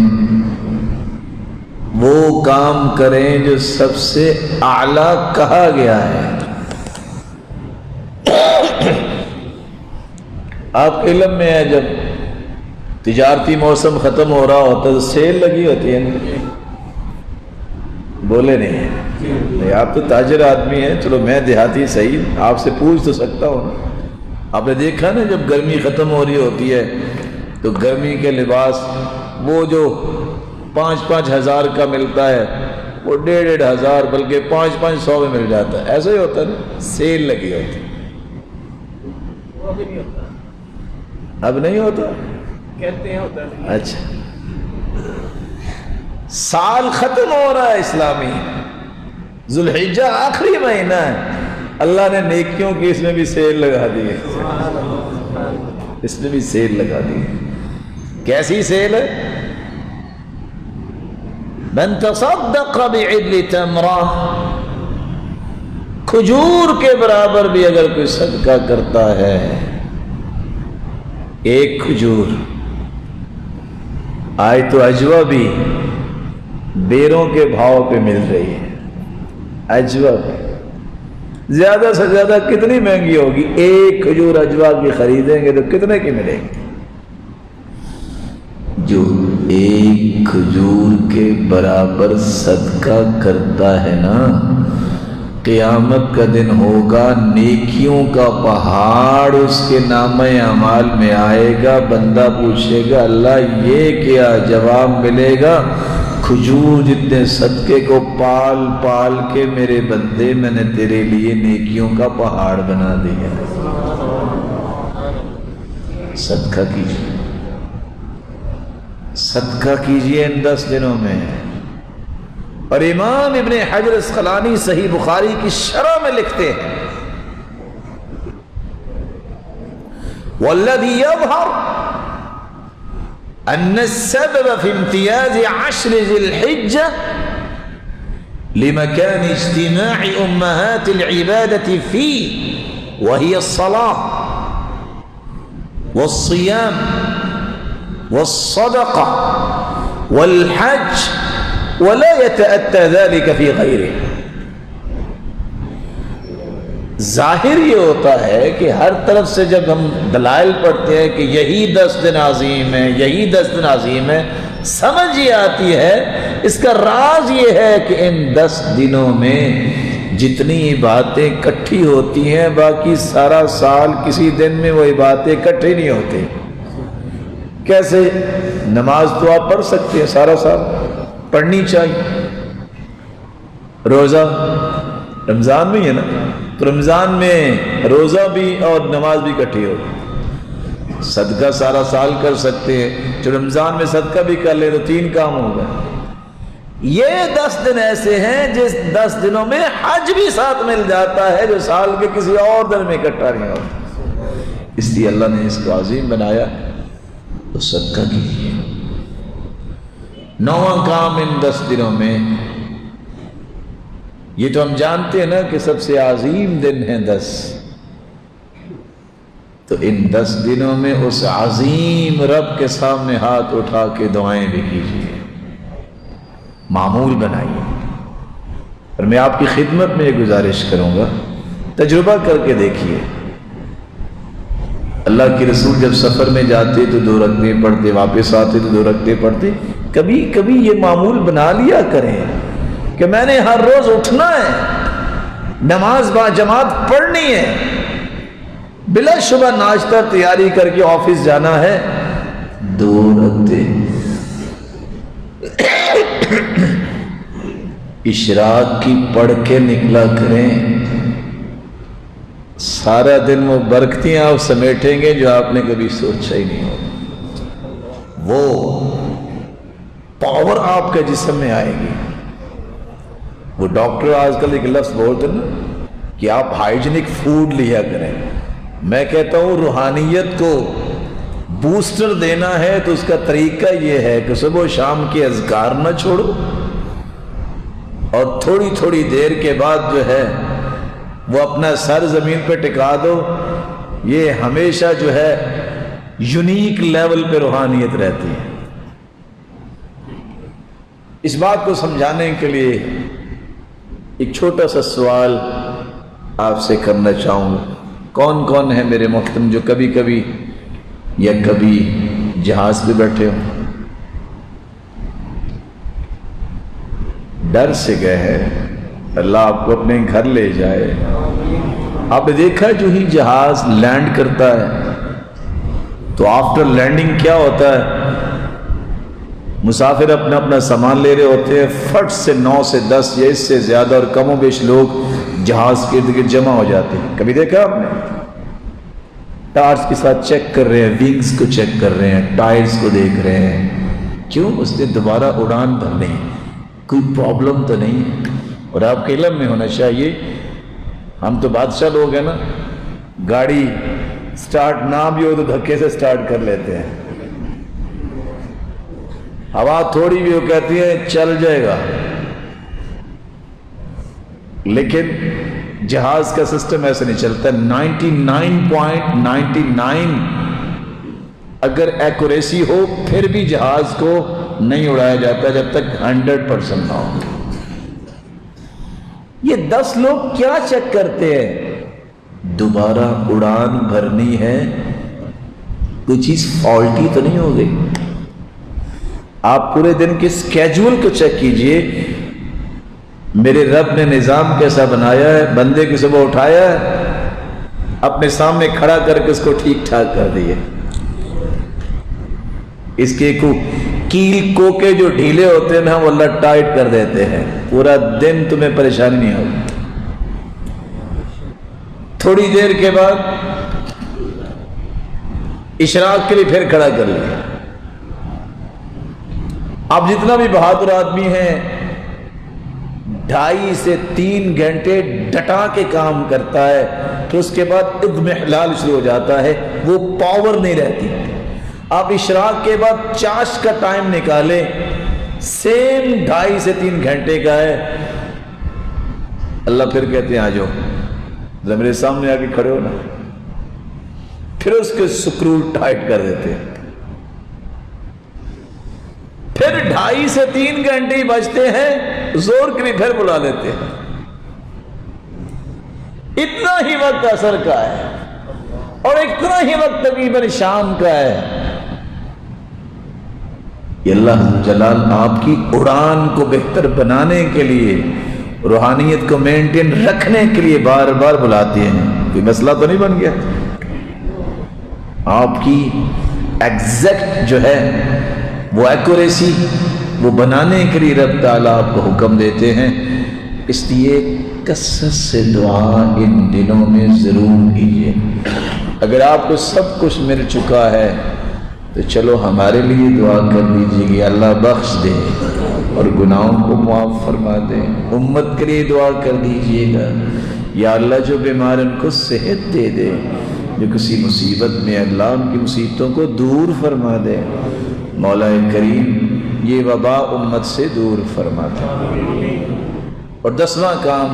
وہ کام کریں جو سب سے اعلیٰ کہا گیا ہے۔ آپ کے علم میں ہے جب تجارتی موسم ختم ہو رہا ہوتا ہے تو سیل لگی ہوتی ہے نا، بولے نہیں، آپ تو تاجر آدمی ہیں، چلو میں دیہاتی صحیح آپ سے پوچھ تو سکتا ہوں نا۔ آپ نے دیکھا نا جب گرمی ختم ہو رہی ہوتی ہے تو گرمی کے لباس وہ جو 5-5 ہزار کا ملتا ہے وہ 1.5 ہزار بلکہ 500 میں مل جاتا ہے، ایسا ہی ہوتا ہے نا، سیل لگی ہوتی ہے۔ اب نہیں ہوتا، کہتے ہیں ہوتا ہے۔ اچھا، سال ختم ہو رہا ہے اسلامی، ذوالحجہ آخری مہینہ ہے، اللہ نے نیکیوں کی اس میں بھی سیل لگا دی ہے، اس میں بھی سیل لگا دی ہے۔ کیسی سیل ہے؟ من تصدق بعدل تمرہ، کھجور کے برابر بھی اگر کوئی صدقہ کرتا ہے، ایک کھجور، آج تو اجوا بھی بیروں کے بھاؤ پہ مل رہی ہے، اجوا زیادہ سے زیادہ کتنی مہنگی ہوگی؟ ایک کھجور اجوا کی خریدیں گے تو کتنے کی ملے گی؟ جو ایک کھجور کے برابر صدقہ کرتا ہے نا، قیامت کا دن ہوگا، نیکیوں کا پہاڑ اس کے نامہ اعمال میں آئے گا، بندہ پوچھے گا اللہ یہ کیا؟ جواب ملے گا کھجور جتنے صدقے کو پال پال کے میرے بندے میں نے تیرے لیے نیکیوں کا پہاڑ بنا دیا۔ صدقہ کیجیے، صدقہ کیجیے ان 10 دنوں میں۔ اور امام ابن حجر اسقلانی صحیح بخاری کی شرح میں لکھتے ہیں والذی یظہر ان السبب في امتیاز 10 ذی الحجہ لمكان اجتماع امہات العبادة فيه وهي الصلاة والصيام والصدقة والحج ولا يتأتى ذلك في غيره۔ ظاہر یہ ہوتا ہے کہ ہر طرف سے جب ہم دلائل پڑھتے ہیں کہ یہی 10 دن عظیم ہے، یہی 10 دن عظیم ہے، سمجھ یہ آتی ہے اس کا راز یہ ہے کہ ان 10 دنوں میں جتنی باتیں کٹھی ہوتی ہیں باقی سارا سال کسی دن میں وہی باتیں کٹھی نہیں ہوتی۔ کیسے؟ نماز تو آپ پڑھ سکتے ہیں سارا سال، پڑھنی چاہیے، روزہ رمضان میں ہے نا، تو رمضان میں روزہ بھی اور نماز بھی اکٹھی ہوگی، صدقہ سارا سال کر سکتے ہیں، جو رمضان میں صدقہ بھی کر لے تو 3 کام ہوگا۔ یہ 10 دن ایسے ہیں جس 10 دنوں میں حج بھی ساتھ مل جاتا ہے، جو سال کے کسی اور دن میں اکٹھا نہیں ہوتا۔ اس لیے اللہ نے اس کو عظیم بنایا، تو صدقہ کیجیے۔ 9واں کام ان 10 دنوں میں، یہ تو ہم جانتے ہیں نا کہ سب سے عظیم دن ہیں 10، تو ان 10 دنوں میں اس عظیم رب کے سامنے ہاتھ اٹھا کے دعائیں بھی کیجیے، معمول بنائیے۔ اور میں آپ کی خدمت میں یہ گزارش کروں گا، تجربہ کر کے دیکھیے۔ اللہ کے رسول جب سفر میں جاتے تو 2 رکعتیں پڑھتے، واپس آتے تو 2 رکعتیں پڑھتے۔ کبھی کبھی یہ معمول بنا لیا کریں کہ میں نے ہر روز اٹھنا ہے، نماز با جماعت پڑھنی ہے، بلا شبہ ناشتہ تیاری کر کے آفس جانا ہے، 2 رکعتیں اشراق کی پڑھ کے نکلا کریں۔ سارا دن وہ برکتیاں آپ سمیٹیں گے جو آپ نے کبھی سوچا ہی نہیں ہوگا، وہ پاور آپ کے جسم میں آئے گی۔ وہ ڈاکٹر آج کل ایک لفظ بولتے ہیں نا کہ آپ ہائیجینک فوڈ لیا کریں، میں کہتا ہوں روحانیت کو بوسٹر دینا ہے تو اس کا طریقہ یہ ہے کہ صبح و شام کے اذکار نہ چھوڑو، اور تھوڑی تھوڑی دیر کے بعد جو ہے وہ اپنا سر زمین پہ ٹکا دو۔ یہ ہمیشہ جو ہے یونیک لیول پہ روحانیت رہتی ہے۔ اس بات کو سمجھانے کے لیے ایک چھوٹا سا سوال آپ سے کرنا چاہوں گا۔ کون کون ہے میرے محترم جو کبھی کبھی یا کبھی جہاز پہ بیٹھے ہو؟ ڈر سے گئے ہیں اللہ آپ کو اپنے گھر لے جائے۔ آپ نے دیکھا جو ہی جہاز لینڈ کرتا ہے تو آفٹر لینڈنگ کیا ہوتا ہے؟ مسافر اپنا اپنا سامان لے رہے ہوتے ہیں، فٹ سے 9 سے 10 یا اس سے زیادہ اور کم و بیش لوگ جہاز کے ارد گرد جمع ہو جاتے ہیں۔ کبھی دیکھا آپ نے؟ ٹارچ کے ساتھ چیک کر رہے ہیں، ونگز کو چیک کر رہے ہیں، ٹائرز کو دیکھ رہے ہیں، کیوں؟ اس نے دوبارہ اڑان بھرنی ہے، کوئی پرابلم تو نہیں ہے۔ اور آپ کے علم میں ہونا چاہیے، ہم تو بادشاہ لوگ ہیں نا، گاڑی سٹارٹ نہ بھی ہو تو دھکے سے سٹارٹ کر لیتے ہیں، ہوا تھوڑی بھی ہو کہتی ہے چل جائے گا۔ لیکن جہاز کا سسٹم ایسے نہیں چلتا۔ 99.99 اگر ایکوریسی ہو پھر بھی جہاز کو نہیں اڑایا جاتا جب تک 100% نہ ہو۔ یہ 10 لوگ کیا چیک کرتے ہیں؟ دوبارہ اڑان بھرنی ہے، کوئی چیز فالٹی تو نہیں ہو گئی۔ آپ پورے دن کے سکیجول کو چیک کیجئے، میرے رب نے نظام کیسا بنایا ہے؟ بندے کی صبح اٹھایا ہے، اپنے سامنے کھڑا کر کے اس کو ٹھیک ٹھاک کر دیے، اس کے کیل کوکے جو ڈھیلے ہوتے ہیں نا وہ اللہ ٹائٹ کر دیتے ہیں، پورا دن تمہیں پریشانی نہیں ہوگی۔ تھوڑی دیر کے بعد اشراق کے لیے پھر کھڑا کر لیا۔ اب جتنا بھی بہادر آدمی ہیں 2.5 سے 3 گھنٹے ڈٹا کے کام کرتا ہے، تو اس کے بعد اضمحلال شروع ہو جاتا ہے، وہ پاور نہیں رہتی۔ آپ اشراق کے بعد چاش کا ٹائم نکالیں، سیم 2.5 سے 3 گھنٹے کا ہے، اللہ پھر کہتے ہیں آ جاؤ، میرے سامنے آ کے کھڑے ہو نا، پھر اس کے سکرو ٹائٹ کر دیتے ہیں، پھر 2.5 سے 3 گھنٹے ہی بچتے ہیں، زور کے لیے پھر بلا لیتے ہیں۔ اتنا ہی وقت عصر کا ہے اور اتنا ہی وقت تقریباً شام کا ہے۔ یہ اللہ جلال آپ کی اڑان کو بہتر بنانے کے لیے، روحانیت کو مینٹین رکھنے کے لیے بار بار بلاتے ہیں۔ کوئی مسئلہ تو نہیں بن گیا؟ آپ کی ایگزیکٹ جو ہے وہ ایکوریسی وہ بنانے کے لیے رب تعالیٰ آپ کو حکم دیتے ہیں۔ اس لیے کثرت سے دعا ان دنوں میں ضرور کیجیے۔ اگر آپ کو سب کچھ مل چکا ہے تو چلو ہمارے لیے دعا کر دیجیے کہ اللہ بخش دے اور گناہوں کو معاف فرما دے. امت کے لیے دعا کر دیجیے گا یا اللہ جو بیمار ان کو صحت دے دے، جو کسی مصیبت میں اللہ ان کی مصیبتوں کو دور فرما دے. مولا کریم یہ وبا امت سے دور فرما دے. اور 10واں کام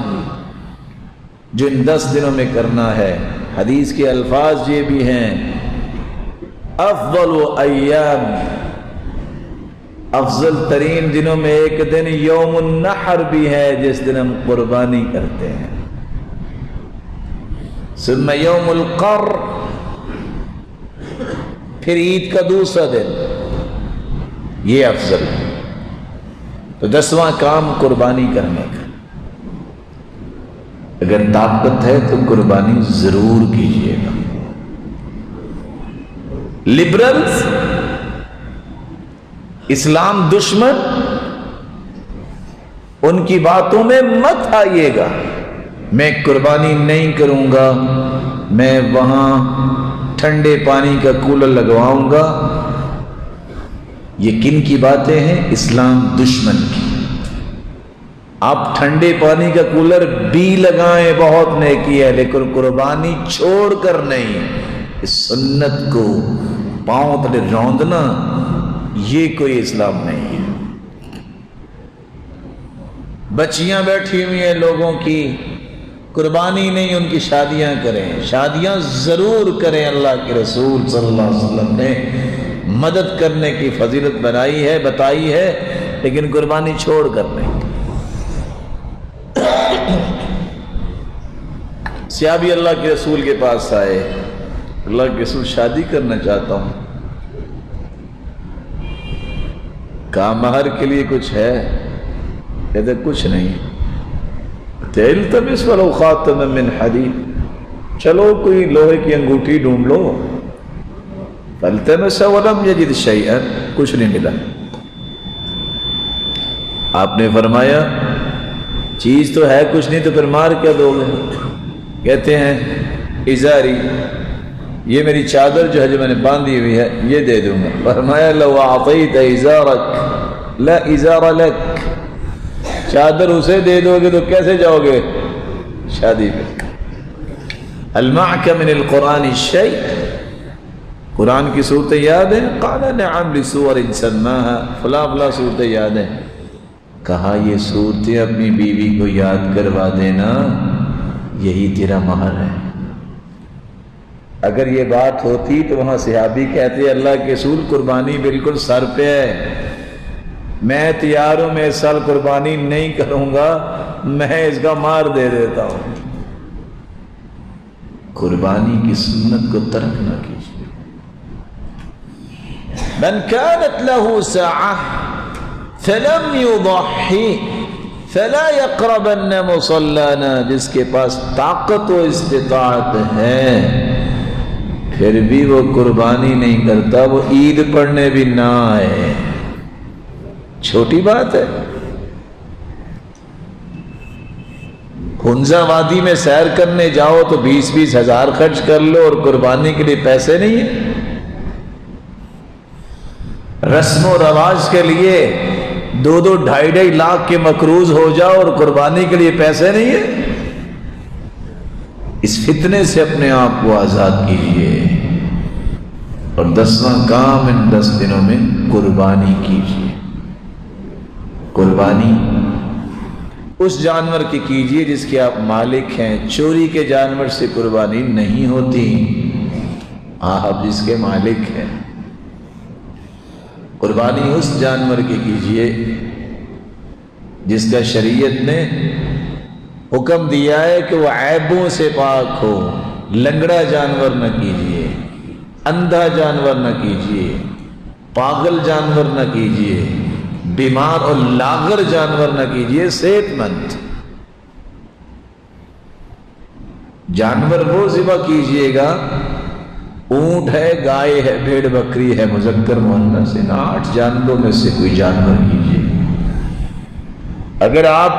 جو ان 10 دنوں میں کرنا ہے، حدیث کے الفاظ یہ بھی ہیں، افضل ایام، افضل ترین دنوں میں ایک دن یوم النحر بھی ہے جس دن ہم قربانی کرتے ہیں. ثم یوم القر، پھر عید کا دوسرا دن، یہ افضل ہے. تو 10واں کام قربانی کرنے کا. اگر طاقت ہے تو قربانی ضرور کیجیے گا. لبرلز، اسلام دشمن، ان کی باتوں میں مت آئیے گا. میں قربانی نہیں کروں گا، میں وہاں ٹھنڈے پانی کا کولر لگواؤں گا. یہ کن کی باتیں ہیں؟ اسلام دشمن کی. آپ ٹھنڈے پانی کا کولر بھی لگائیں، بہت نیکی ہے، لیکن قربانی چھوڑ کر نہیں. اس سنت کو پاؤں تلے روندنا یہ کوئی اسلام نہیں ہے. بچیاں بیٹھی ہوئی ہیں لوگوں کی، قربانی نہیں، ان کی شادیاں کریں. شادیاں ضرور کریں، اللہ کے رسول صلی اللہ علیہ وسلم نے مدد کرنے کی فضیلت بنائی ہے، بتائی ہے، لیکن قربانی چھوڑ کر نہیں. صحابی اللہ کے رسول کے پاس آئے، اللہ کے رسول شادی کرنا چاہتا ہوں. کہا مہر کے لیے کچھ ہے؟ کہتے کچھ نہیں. التمس ولو خاتما من حدید، چلو کوئی لوہے کی انگوٹھی ڈھونڈ لو. فالتمس ولم یجد شیئا، کچھ نہیں ملا. آپ نے فرمایا چیز تو ہے کچھ نہیں تو پھر مار کیا دو گے؟ کہتے ہیں ازاری، یہ میری چادر جو ہے جو میں نے باندھی ہوئی ہے یہ دے دوں گا. فرمایا لو اعطیت ازارک لا ازار لک، چادر اسے دے دو گے تو کیسے جاؤ گے شادی پہ؟ هل معك من القرآن شيء، قرآن کی صورتیں یاد ہیں؟ قال نعم لسور سماها، فلاں فلاں صورتیں یاد ہیں. کہا یہ صورتیں اپنی بیوی کو یاد کروا دینا، یہی تیرا مہر ہے. اگر یہ بات ہوتی تو وہاں صحابی کہتے اللہ کے رسول قربانی بالکل سر پہ ہے، میں تیار ہوں، میں اس سال قربانی نہیں کروں گا، میں اس کا مار دے دیتا ہوں. قربانی کی سنت کو ترک نہ کیجیے. من كانت له ساعة فلم يضحي فلا يقربن مصلانا، جس کے پاس طاقت و استطاعت ہے پھر بھی وہ قربانی نہیں کرتا، وہ عید پڑھنے بھی نہ آئے. چھوٹی بات ہے. ہنزا وادی میں سیر کرنے جاؤ تو 20-20 ہزار خرچ کر لو اور قربانی کے لیے پیسے نہیں ہیں. رسم و رواج کے لیے 2-2 ڈھائی لاکھ کے مقروض ہو جاؤ اور قربانی کے لیے پیسے نہیں ہیں. اس فتنے سے اپنے آپ کو آزاد کیجیے. اور 10واں کام ان 10 دنوں میں قربانی کیجیے. قربانی اس جانور کی کیجیے جس کے آپ مالک ہیں. چوری کے جانور سے قربانی نہیں ہوتی، آپ جس کے مالک ہیں. قربانی اس جانور کی کیجیے جس کا شریعت نے حکم دیا ہے کہ وہ عیبوں سے پاک ہو. لنگڑا جانور نہ کیجیے، اندھا جانور نہ کیجیے، پاگل جانور نہ کیجیے، بیمار اور لاغر جانور نہ کیجیے. صحت مند جانور وہ ذبح کیجیے گا. اونٹ ہے، گائے ہے، بھیڑ بکری ہے، مذکر مؤنث سے 8 جانوروں میں سے کوئی جانور کیجیے. اگر آپ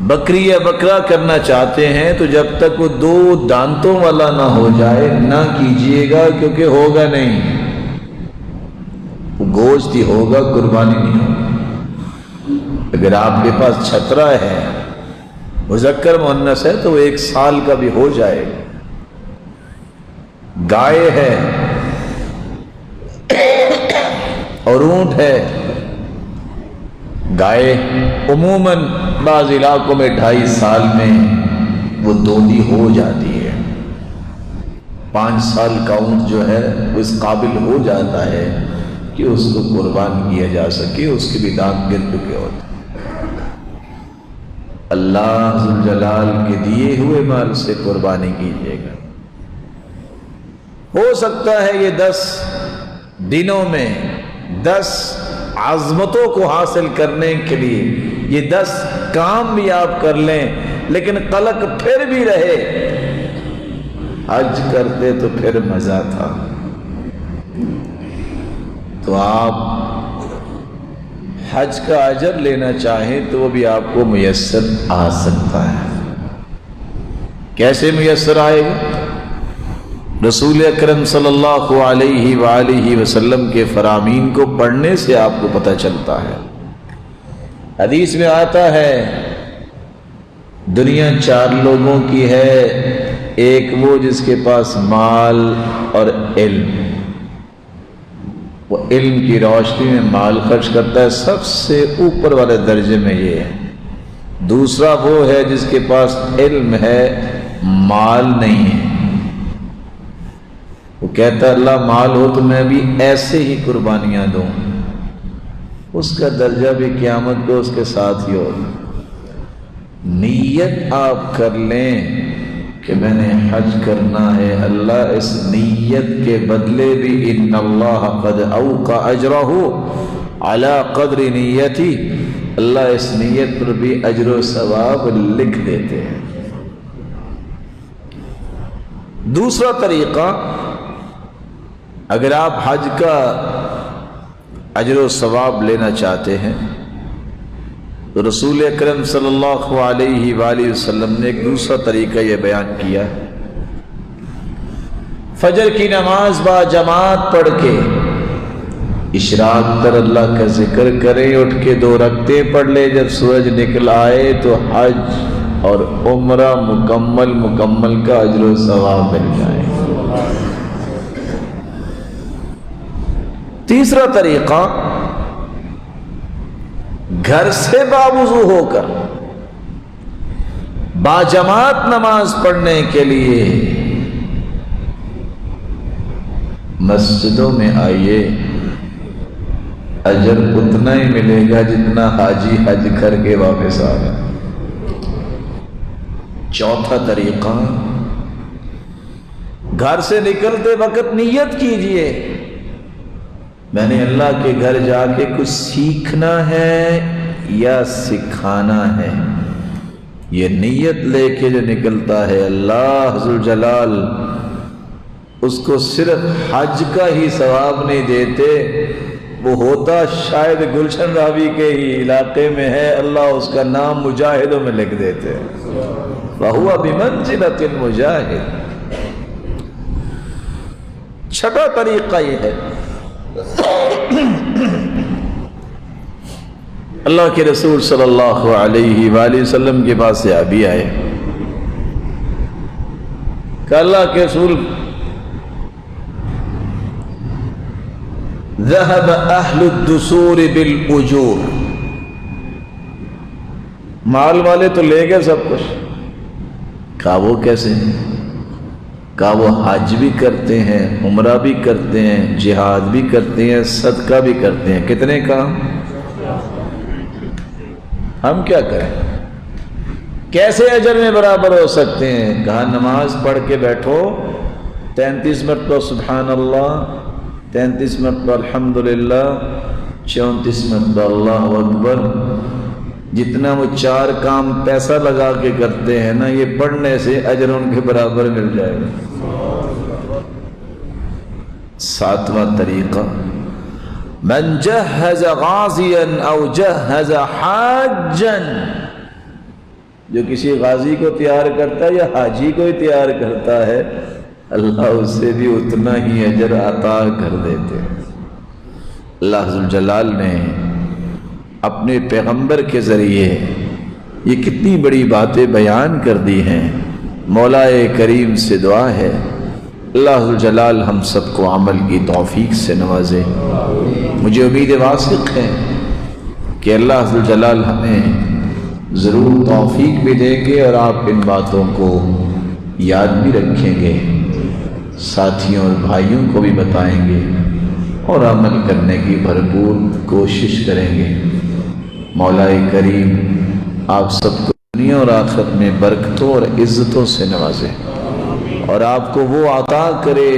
بکری یا بکرا کرنا چاہتے ہیں تو جب تک وہ 2 دانتوں والا نہ ہو جائے نہ کیجئے گا، کیونکہ ہوگا نہیں، وہ گوشت ہی ہوگا، قربانی نہیں ہوگی۔ اگر آپ کے پاس چھترا ہے، مذکر مؤنث ہے، تو وہ 1 سال کا بھی ہو جائے گا۔ گائے ہے اور اونٹ ہے، گائے عموماً بعض علاقوں میں 2.5 سال میں وہ دودھی ہو جاتی ہے، 5 سال کا اونٹ جو ہے وہ اس قابل ہو جاتا ہے کہ اس کو قربان کیا جا سکے، اس کے بھی دانت گر چکے ہوتے ہیں۔ اللہ ذوالجلال کے دیے ہوئے مال سے قربانی کیجیے گا۔ ہو سکتا ہے یہ 10 دنوں میں 10 عظمتوں کو حاصل کرنے کے لیے یہ 10 کام بھی آپ کر لیں، لیکن قلق پھر بھی رہے۔ حج کرتے تو پھر مزہ تھا، تو آپ حج کا اجر لینا چاہیں تو وہ بھی آپ کو میسر آ سکتا ہے۔ کیسے میسر آئے گا؟ رسول اکرم صلی اللہ علیہ وآلہ وسلم کے فرامین کو پڑھنے سے آپ کو پتہ چلتا ہے۔ حدیث میں آتا ہے دنیا 4 لوگوں کی ہے، ایک وہ جس کے پاس مال اور علم، وہ علم کی روشنی میں مال خرچ کرتا ہے، سب سے اوپر والے درجے میں یہ ہے۔ دوسرا وہ ہے جس کے پاس علم ہے، مال نہیں ہے، وہ کہتا ہے اللہ مال ہو تو میں بھی ایسے ہی قربانیاں دوں، اس کا درجہ بھی قیامت کو اس کے ساتھ ہی ہوگا۔ نیت آپ کر لیں کہ میں نے حج کرنا ہے، اللہ اس نیت کے بدلے بھی ان اللہ قد اوقع اجرہ علی قدر نیتی، اللہ اس نیت پر بھی اجر و ثواب لکھ دیتے ہیں۔ دوسرا طریقہ، اگر آپ حج کا اجر و ثواب لینا چاہتے ہیں تو رسول اکرم صلی اللہ علیہ وآلہ وسلم نے ایک دوسرا طریقہ یہ بیان کیا، فجر کی نماز با جماعت پڑھ کے اشراق تر اللہ کا ذکر کریں، اٹھ کے 2 رکعتیں پڑھ لے، جب سورج نکل آئے تو حج اور عمرہ مکمل کا اجر و ثواب مل جائے۔ تیسرا طریقہ، گھر سے باوضو ہو کر باجماعت نماز پڑھنے کے لیے مسجدوں میں آئیے، اجر اتنا ہی ملے گا جتنا حاجی حج کر کے واپس آ گیا۔ چوتھا طریقہ، گھر سے نکلتے وقت نیت کیجئے میں نے اللہ کے گھر جا کے کچھ سیکھنا ہے یا سکھانا ہے۔ یہ نیت لے کے جو نکلتا ہے اللہ ذوالجلال اس کو صرف حج کا ہی ثواب نہیں دیتے، وہ ہوتا شاید گلشن راوی کے ہی علاقے میں ہے، اللہ اس کا نام مجاہدوں میں لکھ دیتے وَهُوَ بِمَنزِلَةِ الْمُجَاهِدِ۔ چھٹا طریقہ یہ ہے، اللہ کے رسول صلی اللہ علیہ وآلہ وسلم کے پاس سے آبی آئے کہ اللہ کے رسول ذهب اہل الدثور بالاجور، مال والے تو لے گئے سب کچھ۔ کہا وہ کیسے؟ کہا وہ حج بھی کرتے ہیں، عمرہ بھی کرتے ہیں، جہاد بھی کرتے ہیں، صدقہ بھی کرتے ہیں، کتنے کام؟ ہم کیا کریں؟ کیسے اجر میں برابر ہو سکتے ہیں؟ کہا نماز پڑھ کے بیٹھو، 33 مرتبہ سبحان اللہ، 33 مرتبہ الحمدللہ، 34 مرتبہ اللہ اکبر، جتنا وہ 4 کام پیسہ لگا کے کرتے ہیں نا، یہ پڑھنے سے اجر ان کے برابر مل جائے گا۔ 7واں طریقہ، من جہز غازیا او جہز حاجا جو کسی غازی کو تیار کرتا ہے یا حاجی کو ہی تیار کرتا ہے، اللہ اسے بھی اتنا ہی اجر عطا کر دیتے ہیں۔ اللہ ذوالجلال نے اپنے پیغمبر کے ذریعے یہ کتنی بڑی باتیں بیان کر دی ہیں۔ مولا کریم سے دعا ہے اللہ ذوالجلال ہم سب کو عمل کی توفیق سے نوازے۔ مجھے امید واثق ہے کہ اللہ ذوالجلال ہمیں ضرور توفیق بھی دیں گے اور آپ ان باتوں کو یاد بھی رکھیں گے، ساتھیوں اور بھائیوں کو بھی بتائیں گے اور عمل کرنے کی بھرپور کوشش کریں گے۔ مولا کریم آپ سب کو دنیا اور آخرت میں برکتوں اور عزتوں سے نوازے اور آپ کو وہ عطا کرے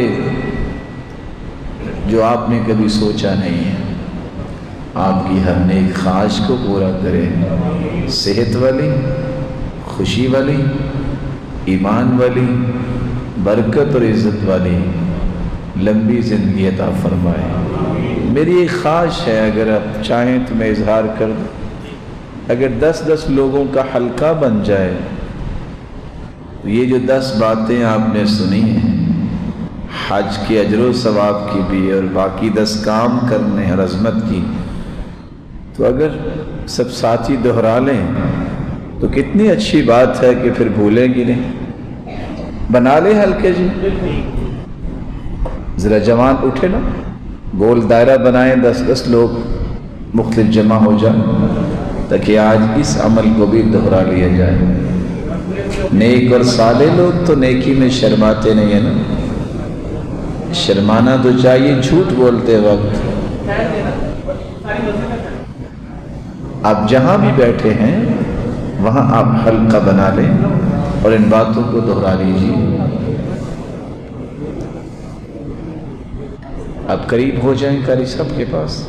جو آپ نے کبھی سوچا نہیں ہے۔ آپ کی ہر نیک خواہش کو پورا کرے، صحت والی، خوشی والی، ایمان والی، برکت اور عزت والی لمبی زندگی عطا فرمائے۔ میری ایک خواہش ہے، اگر آپ چاہیں تو میں اظہار کر دوں، اگر 10 لوگوں کا حلقہ بن جائے تو یہ جو 10 باتیں آپ نے سنی ہیں، حج کے اجر و ثواب کی بھی اور باقی 10 کام کرنے ہیں عظمت کی، تو اگر سب ساتھی دہرا لیں تو کتنی اچھی بات ہے کہ پھر بھولیں گی نہیں۔ بنا لیں حلقے جی، ذرا جوان اٹھے نا، گول دائرہ بنائیں، 10 لوگ مختلف جمع ہو جائیں تاکہ آج اس عمل کو بھی دہرا لیا جائے۔ نیک اور صالح لوگ تو نیکی میں شرماتے نہیں ہیں نا، شرمانا تو چاہیے جھوٹ بولتے وقت۔ آپ جہاں بھی بیٹھے ہیں وہاں آپ حلقہ بنا لیں اور ان باتوں کو دہرا لیجیے۔ آپ قریب ہو جائیں قاری صاحب کے پاس۔